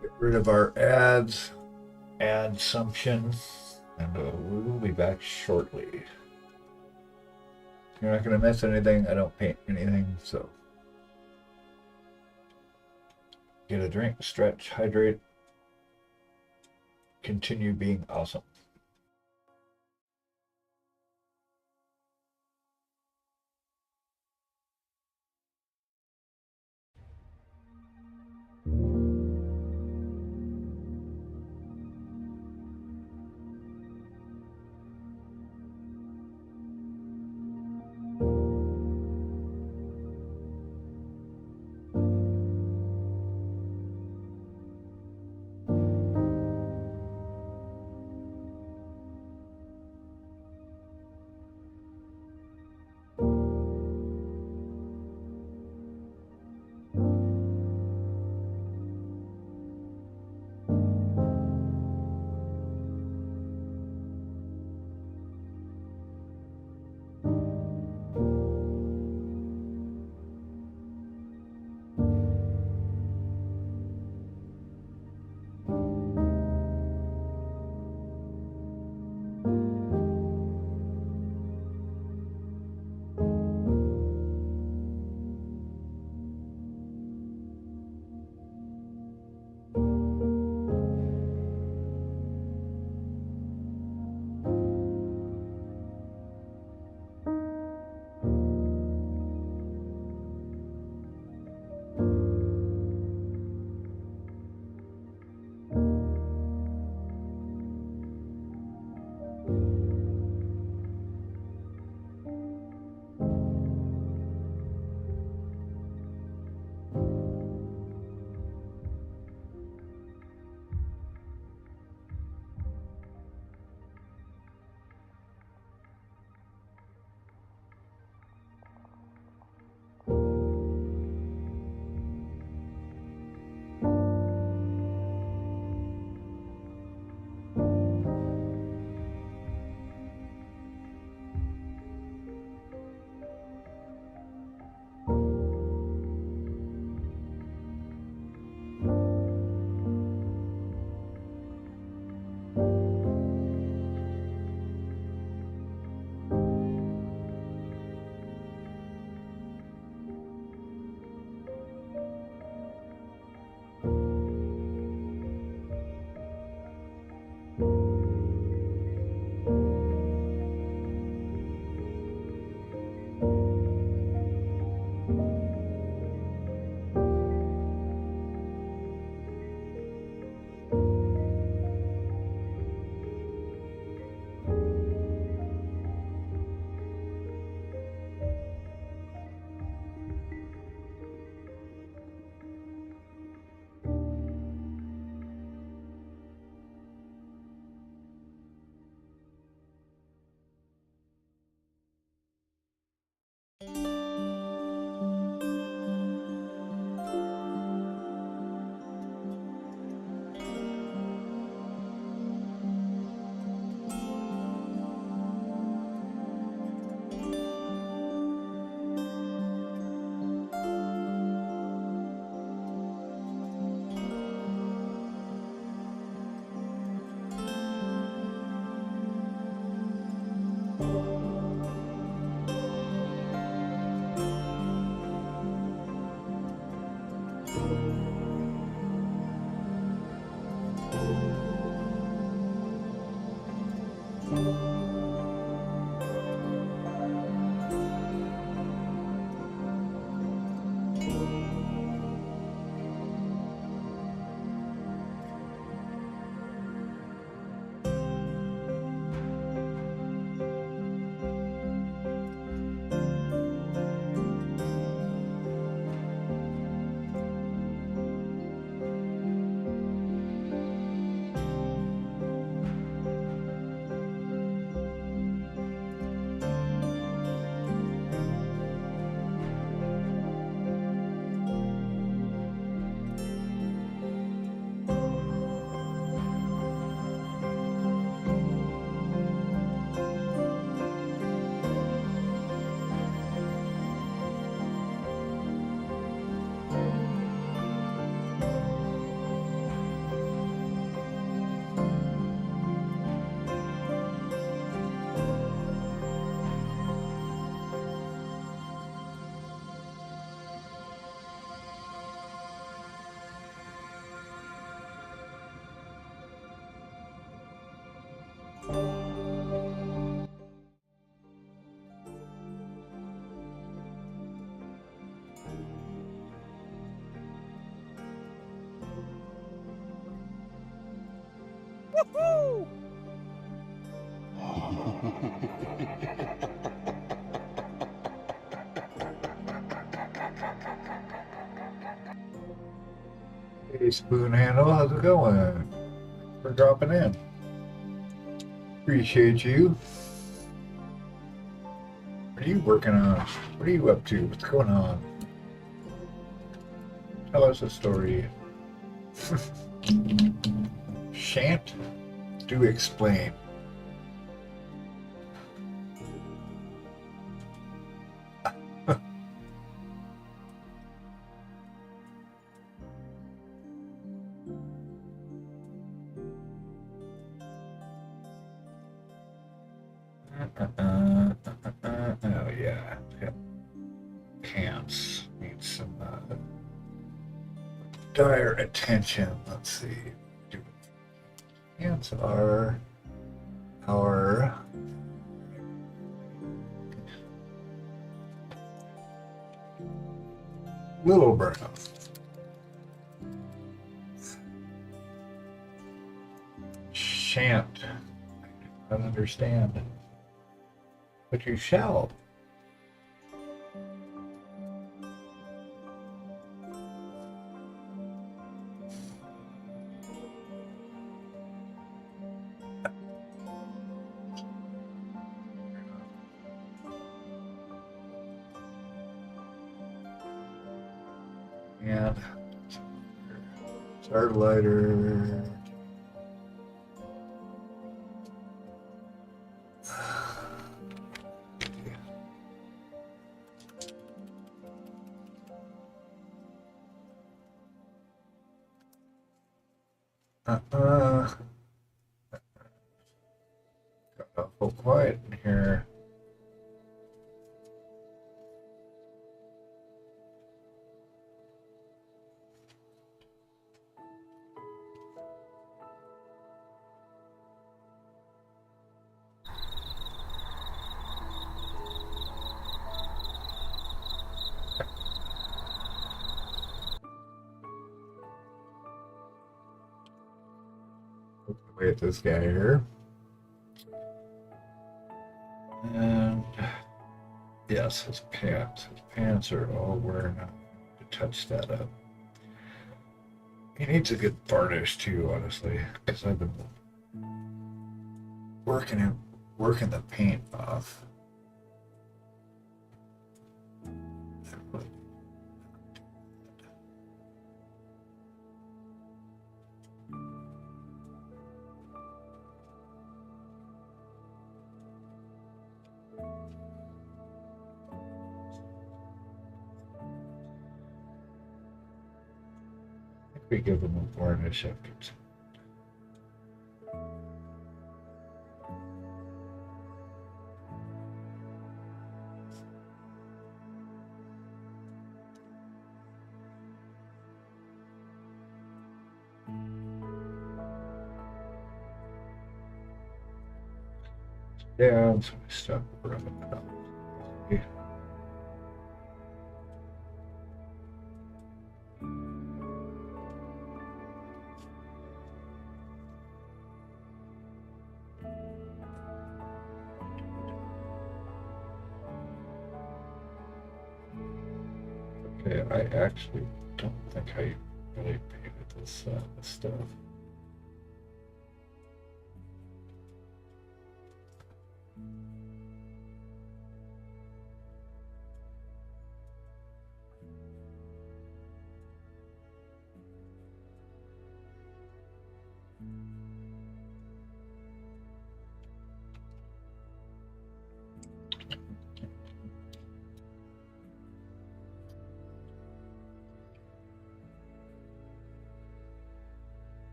Get rid of our ads, ad sumption, and we'll be back shortly. You're not going to miss anything. I don't paint anything, so get a drink, stretch, hydrate, continue being awesome. Hey, Spoon Handle, how's it going? For dropping in. Appreciate you. What are you working on? What are you up to? What's going on? Tell us a story. Shan't do explain. Oh yeah. Pants need some dire attention. Let's see. Pants are our little brown. Shan't. I don't understand. But you shall. And start lighter. Got awful quiet in here. Wait, this guy here. And yes, his pants. His pants are all wearing out. To touch that up. He needs a good varnish too, honestly, because I've been working the paint off. We give him a varnish after. Yeah, so I stop rubbing it up. Okay, I actually don't think I really painted this stuff.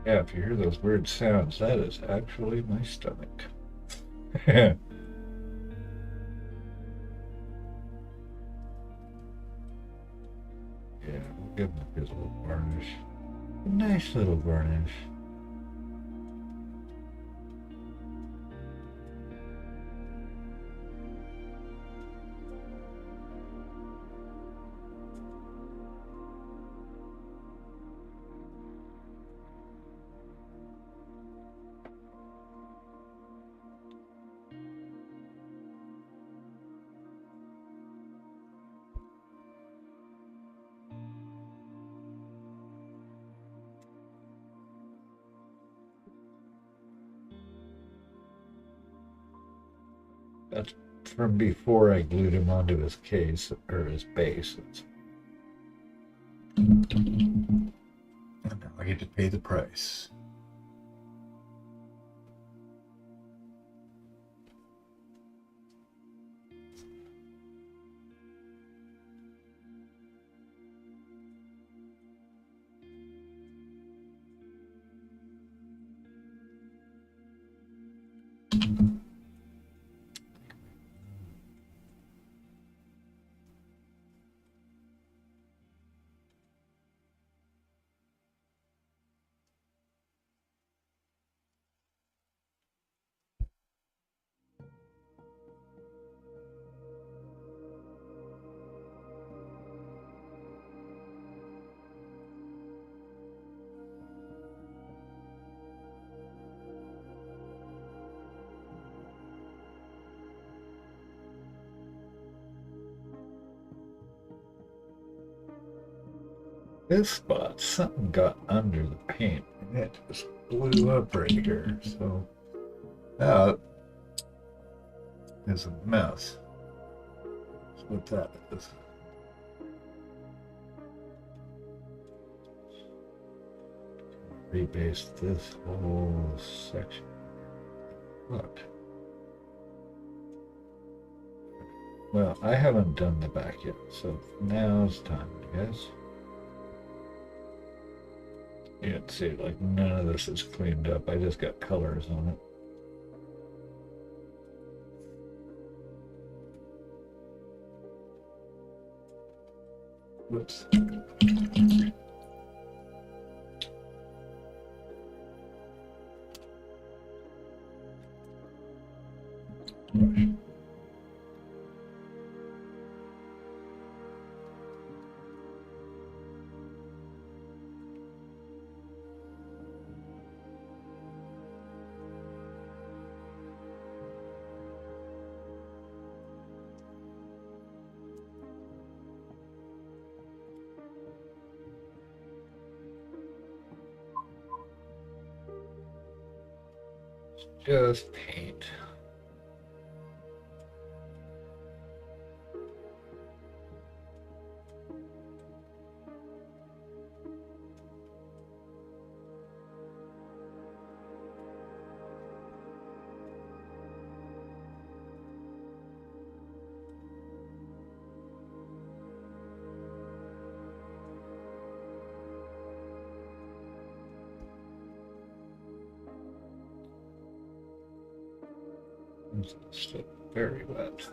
Yeah, if you hear those weird sounds, that is actually my stomach. Yeah, we'll give him a good little varnish. A nice little varnish. That's from before I glued him onto his case, or his base. And now I get to pay the price. This spot, something got under the paint and it just blew up right here. So that is a mess. That's what that is. Rebase this whole section. Look. Well, I haven't done the back yet, so now's time, guys. You can see, like, none of this is cleaned up. I just got colors on it. Whoops. brush. Just paint. It's still very wet.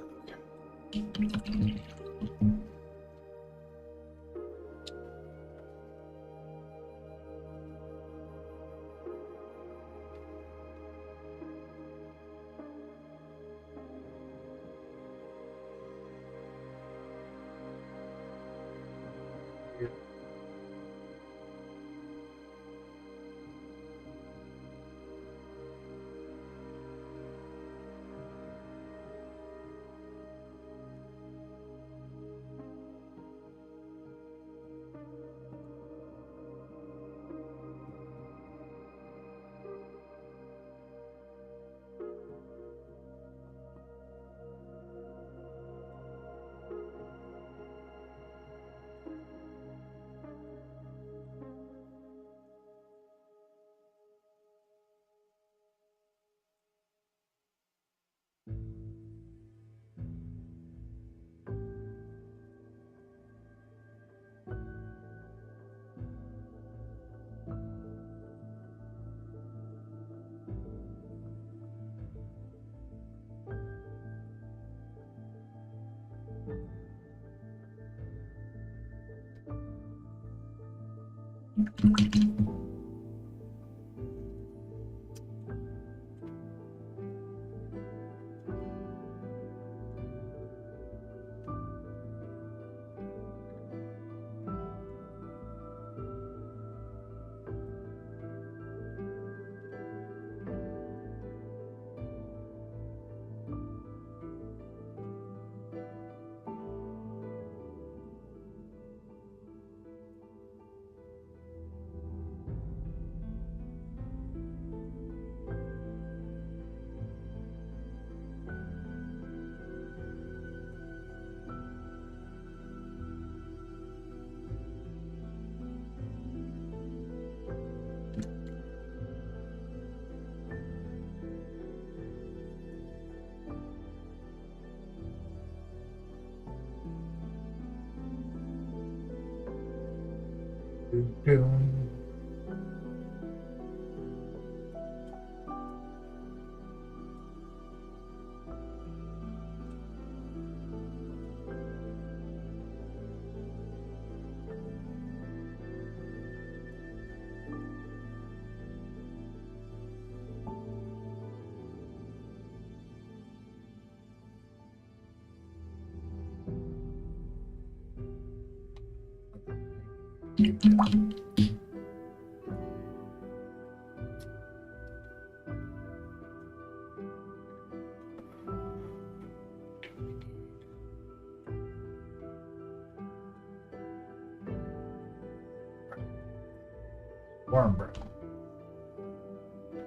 Warm brown.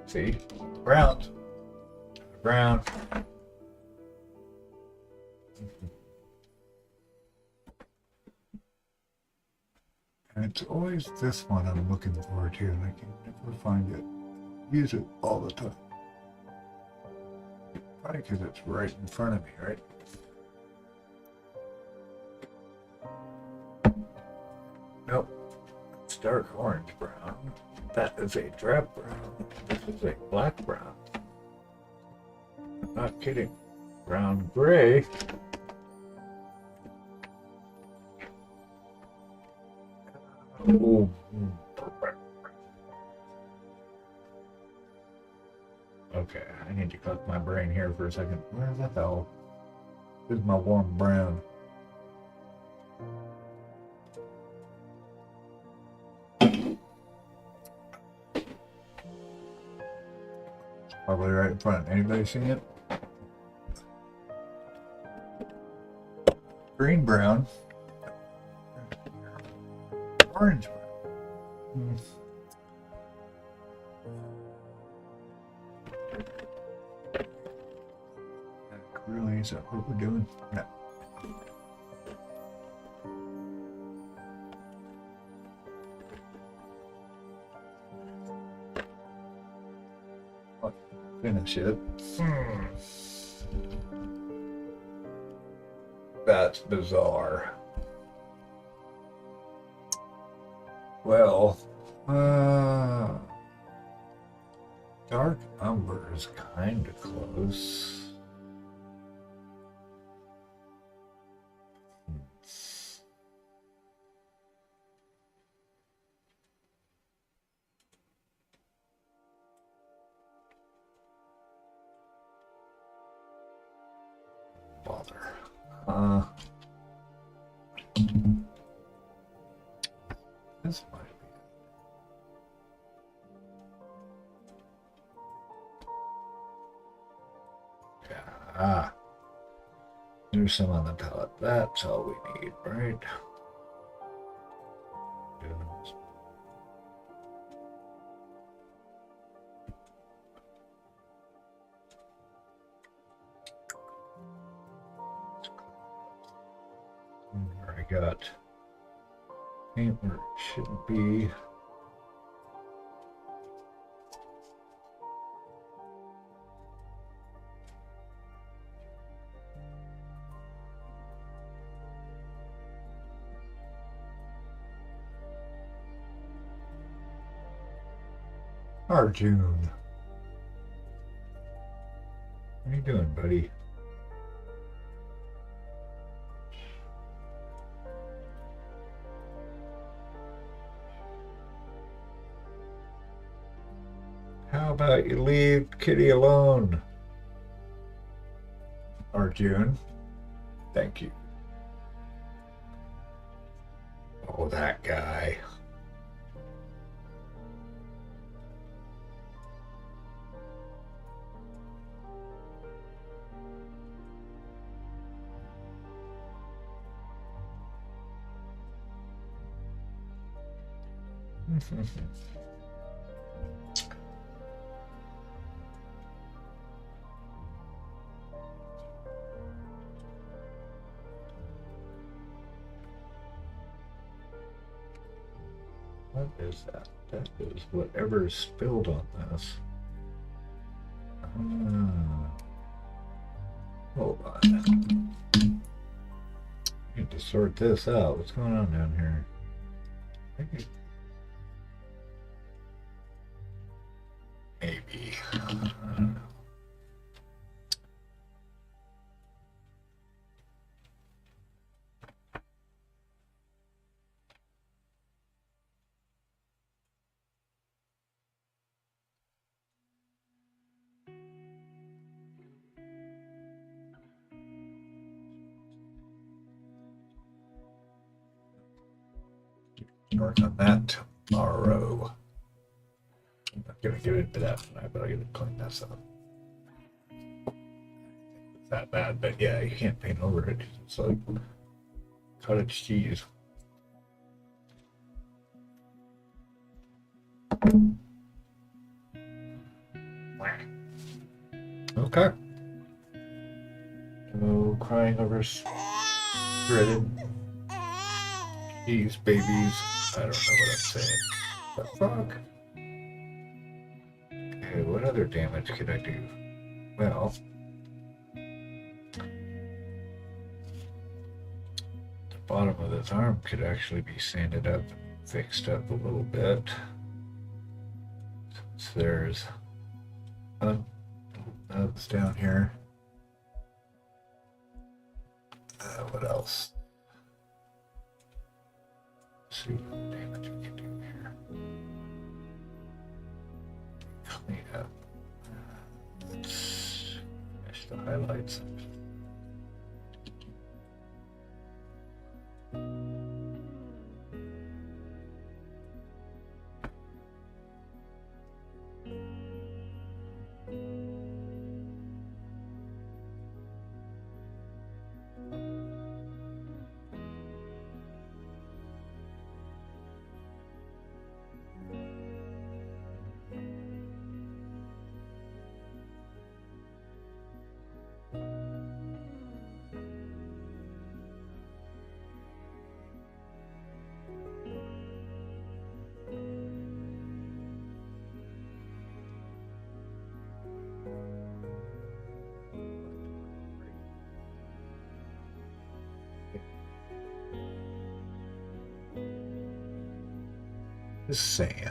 See? Browns. Brown. And it's always this one I'm looking for too, and I can never find it. Use it all the time. Probably because it's right in front of me, right? Nope. It's dark orange brown. That is a drab brown. This is a black brown. I'm not kidding. Brown gray. Oh, a Okay, I need to cook my brain here for a second. Where the hell is my warm brown? Probably right in front. Anybody seen it? Green brown. Orange brown. Really, is that what we're doing? No. I'll finish it. That's bizarre. Well, dark umber is kind of close. Bother. This might be. Yeah. There's some on the palette. That's all we need, right? Already got paint where it shouldn't be. Arjun. What are you doing, buddy? How about you leave Kitty alone? Arjun. Thank you. Oh, that guy. What is that? That is whatever is spilled on this. Hold on. Need to sort this out. What's going on down here? Maybe. I don't know. Work on that tomorrow. I'm not gonna get into that tonight, but I gotta clean this up. It's that bad, but yeah, you can't paint over it. It's like cottage cheese. Okay. No crying over shredded cheese babies. I don't know what I'm saying. The fuck? Okay, what other damage could I do? Well, the bottom of this arm could actually be sanded up, fixed up a little bit. Since there's nubs down here. What else? Let's see what damage we can do here. Clean up. the highlights. Just saying.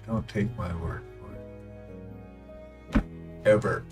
Don't take my word for it. Ever.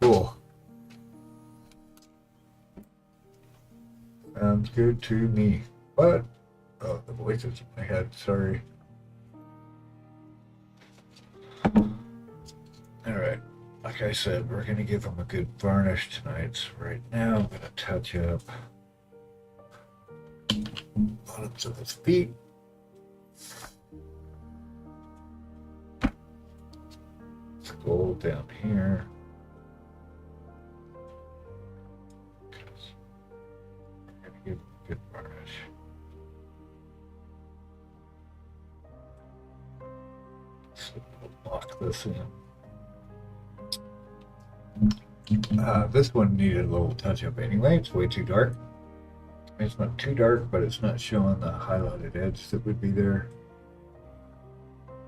Cool. Sounds good to me. But, oh, the voices in my head, sorry. Alright, like I said, we're going to give them a good varnish tonight. So right now, I'm going to touch up bottoms of his feet. Skull down here. Give good varnish. this in. This one needed a little touch up anyway. It's way too dark. It's not too dark, but it's not showing the highlighted edge that would be there.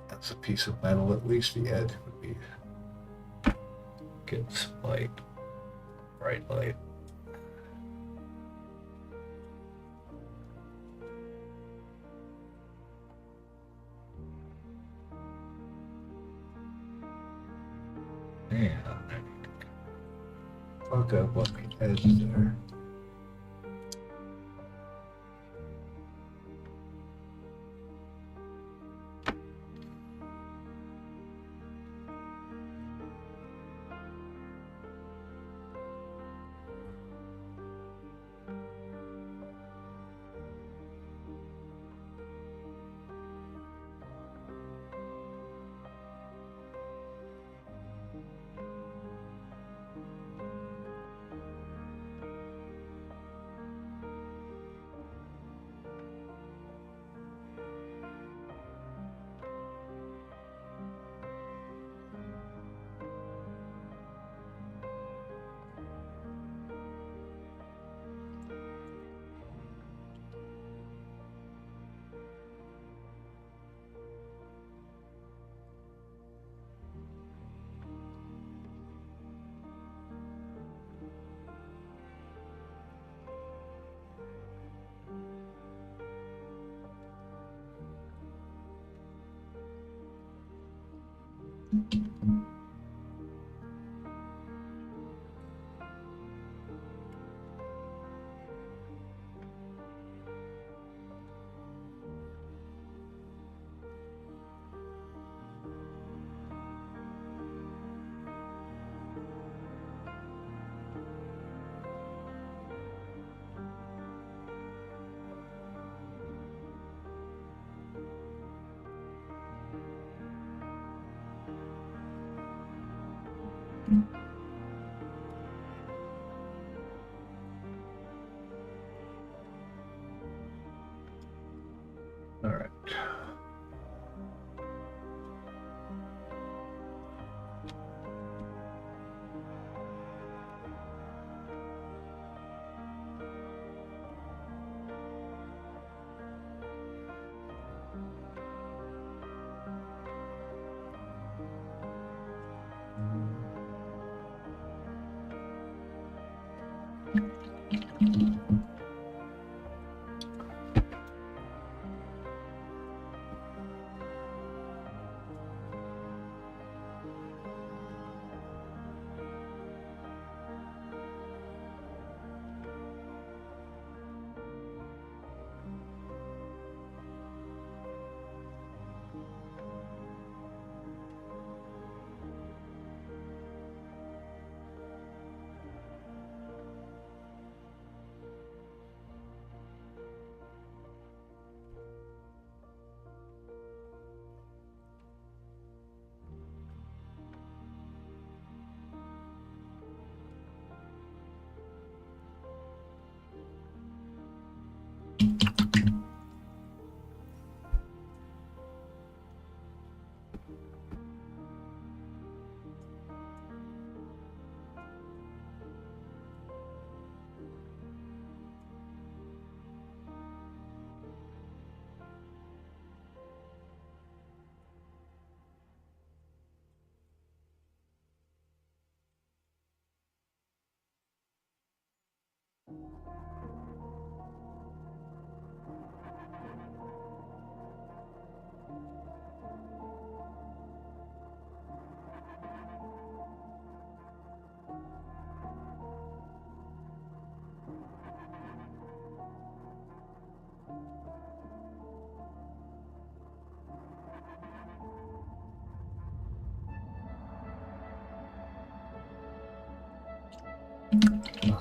That's a piece of metal. At least the edge would be get some light, bright light. Yeah, I need to fuck up on the edge there. All right.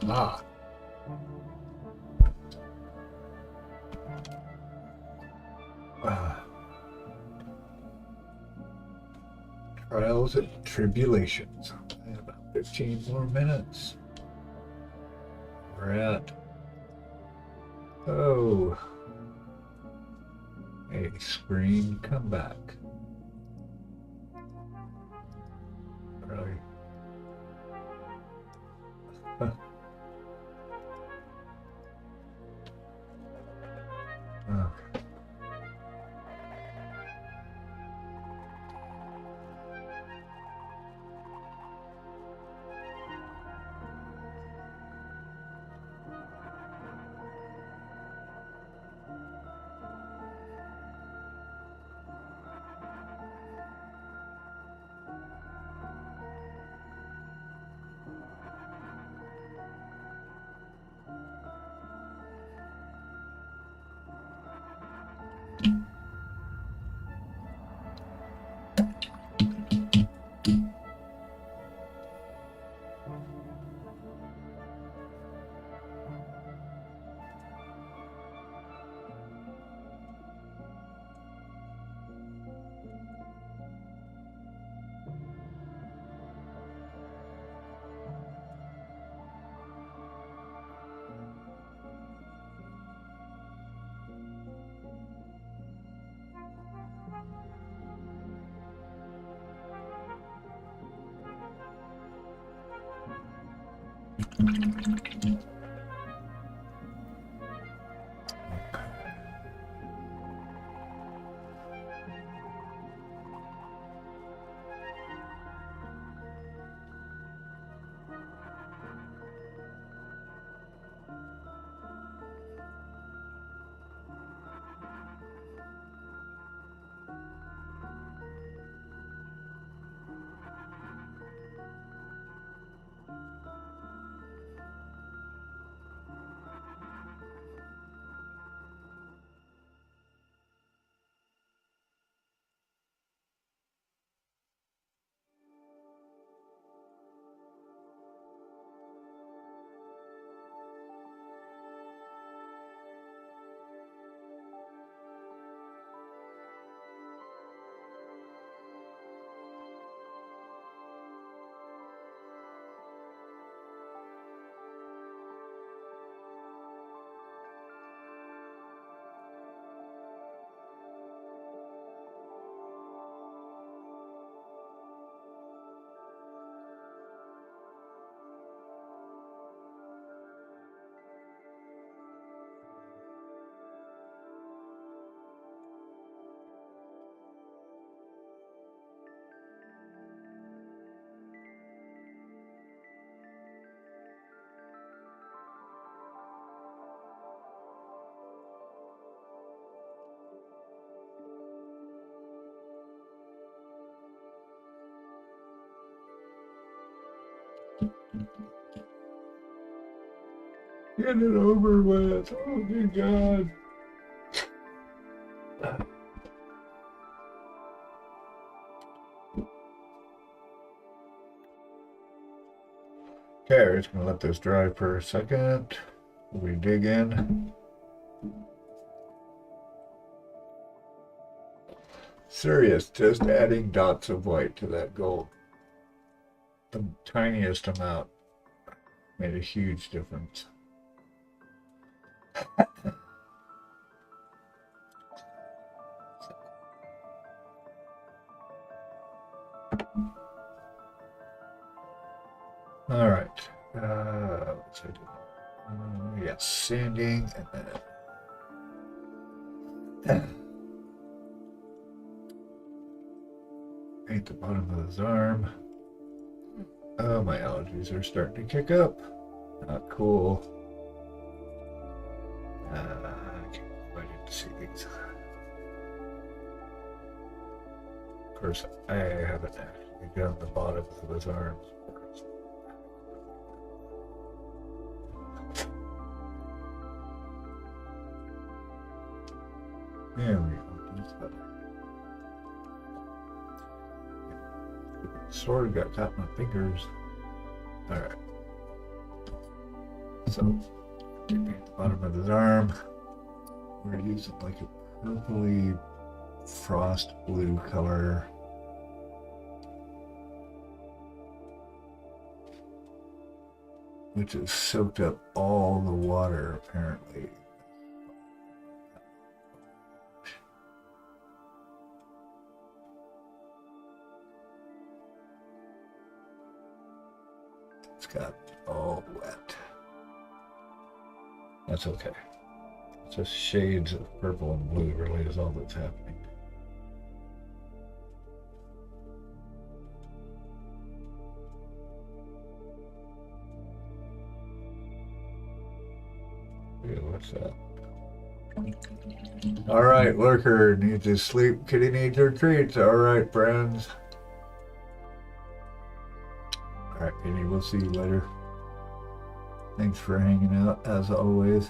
Aha. Trials and tribulations. I have about 15 more minutes. We're at. Oh. A screen, come back. Okay. Get it over with. Oh, good God. Okay, we're just going to let this dry for a second. We dig in. Serious, just adding dots of white to that gold. The tiniest amount made a huge difference. All right. What's I do? Yes, sanding and then paint the bottom of his arm. Oh, my allergies are starting to kick up. Not cool. I can't wait to see these. Of course, I haven't actually done the bottoms of his arms. There we go. That's better. Sword got caught in my fingers. Alright. So, paint the bottom of his arm. We're using like a purpley frost blue color. Which has soaked up all the water, apparently. It's got all wet. That's okay. It's just shades of purple and blue really is all that's happening. Yeah, what's that? All right, Lurker needs his sleep. Kitty needs her treats. All right, friends. All right, Kitty, we'll see you later. Thanks for hanging out, as always.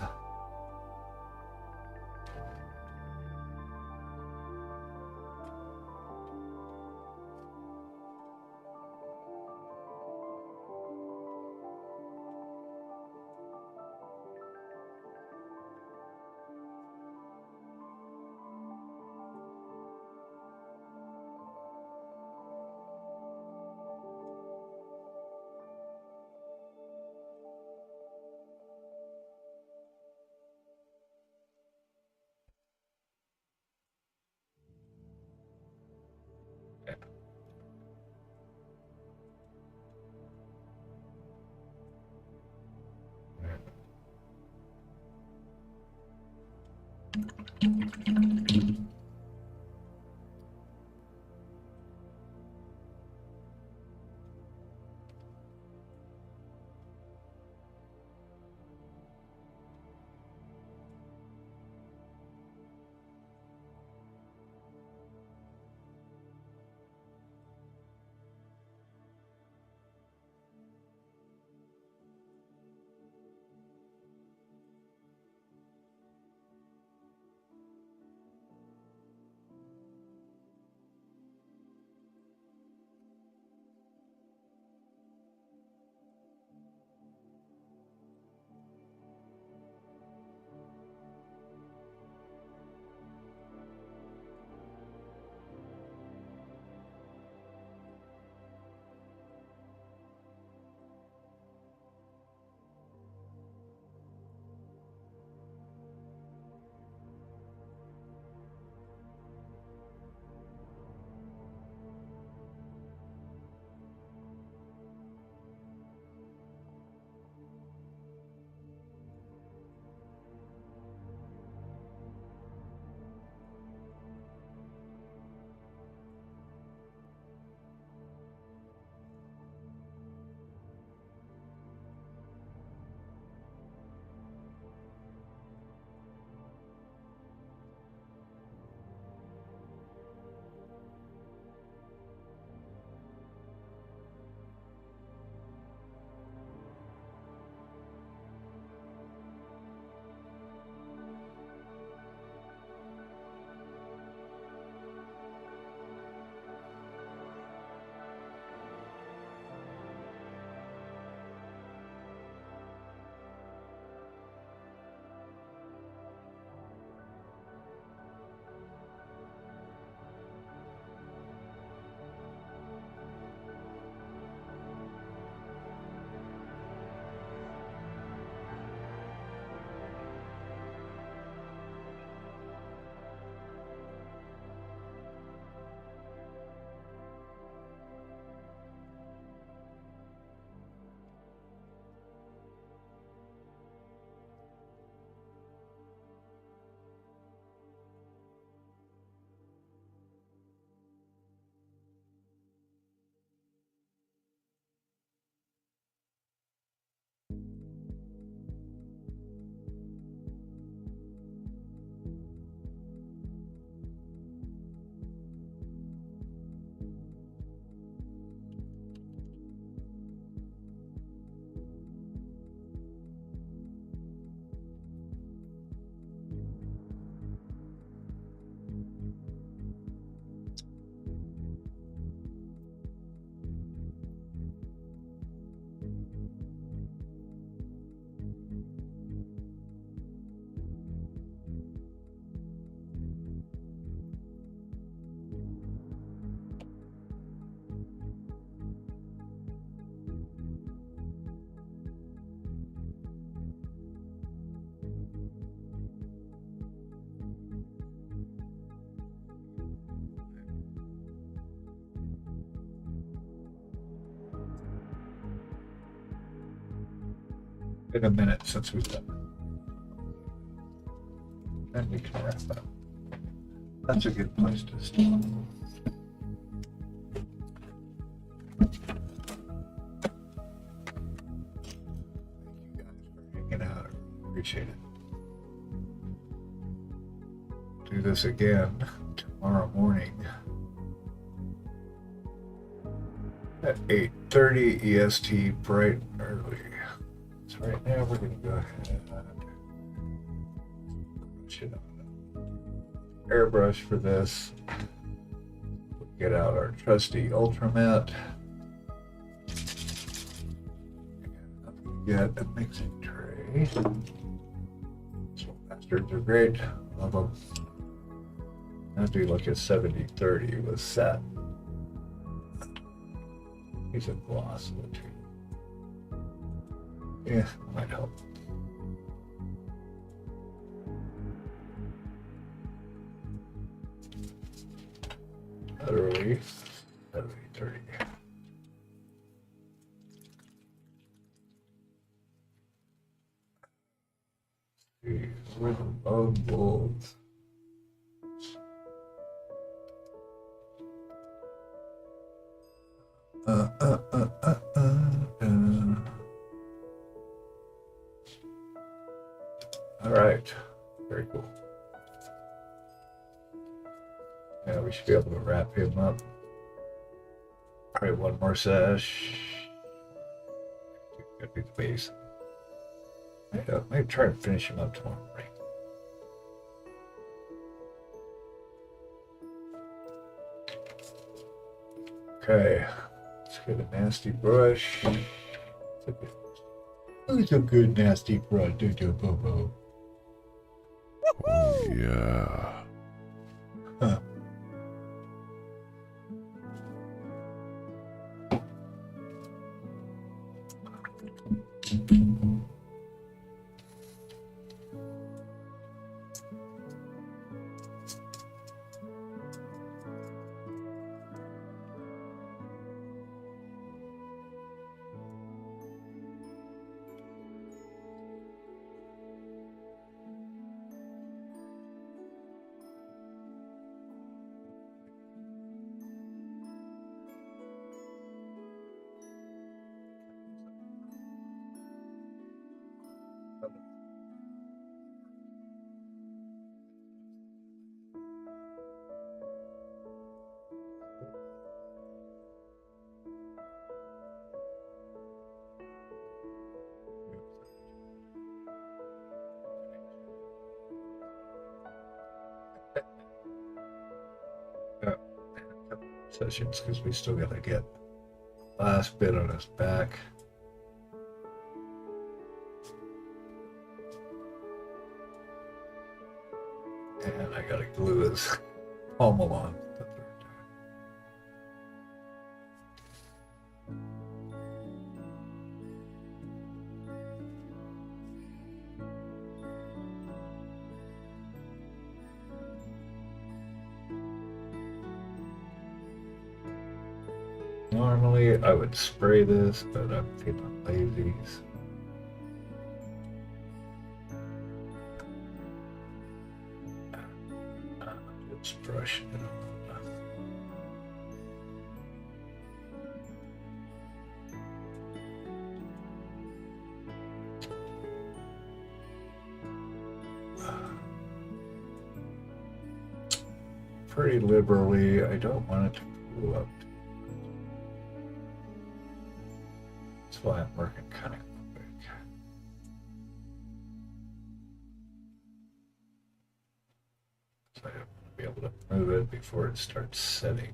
been a minute since we've done it. And we can wrap up. That's a good place to start. Hanging out. Appreciate it. Do this again tomorrow morning at 8:30 EST, bright and early. So right now we're going to go ahead and airbrush for this. Get out our trusty Ultramat. Get a mixing tray. So bastards are great. Love them. I'll do like a 70-30 with set. Piece of gloss in the tree. Yeah, might help. Early 70-30. Where the bone bolts. All right, very cool. Yeah, we should be able to wrap him up. All right, one more sash. Gotta be the base. Maybe try and finish him up tomorrow morning. Okay, let's get a nasty brush. It's a good nasty brush, Bobo. Oh, yeah. Huh. Sessions because we still got to get last bit on his back. And I got to glue his pommel on the third Normally I would spray this, but I'm feeling lazy. Just brush it up. Pretty liberally. I don't want it to cool up. That's why I'm working kind of quick. So I have to be able to move it before it starts setting.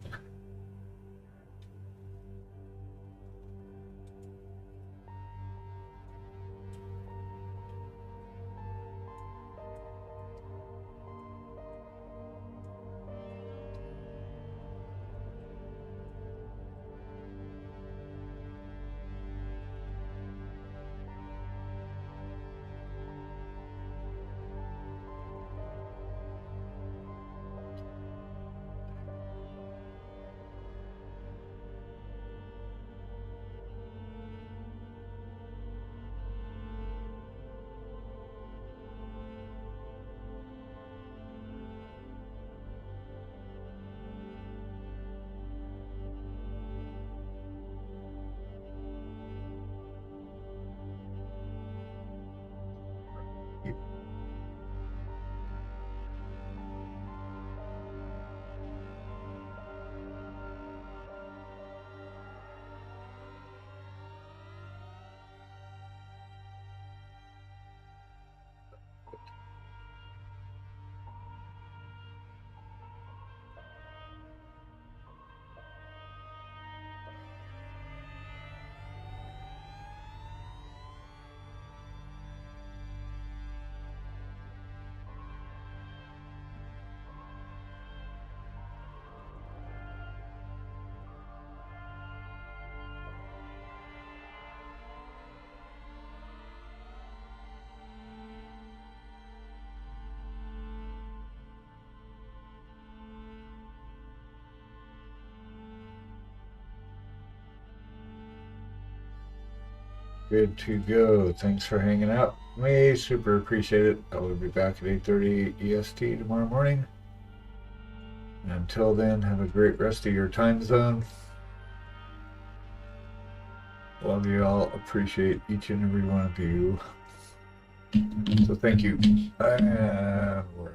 good to go. Thanks for hanging out with me. Super appreciate it. I will be back at 8:30 EST tomorrow morning. Until then, have a great rest of your time zone. Love you all. Appreciate each and every one of you. So thank you. We're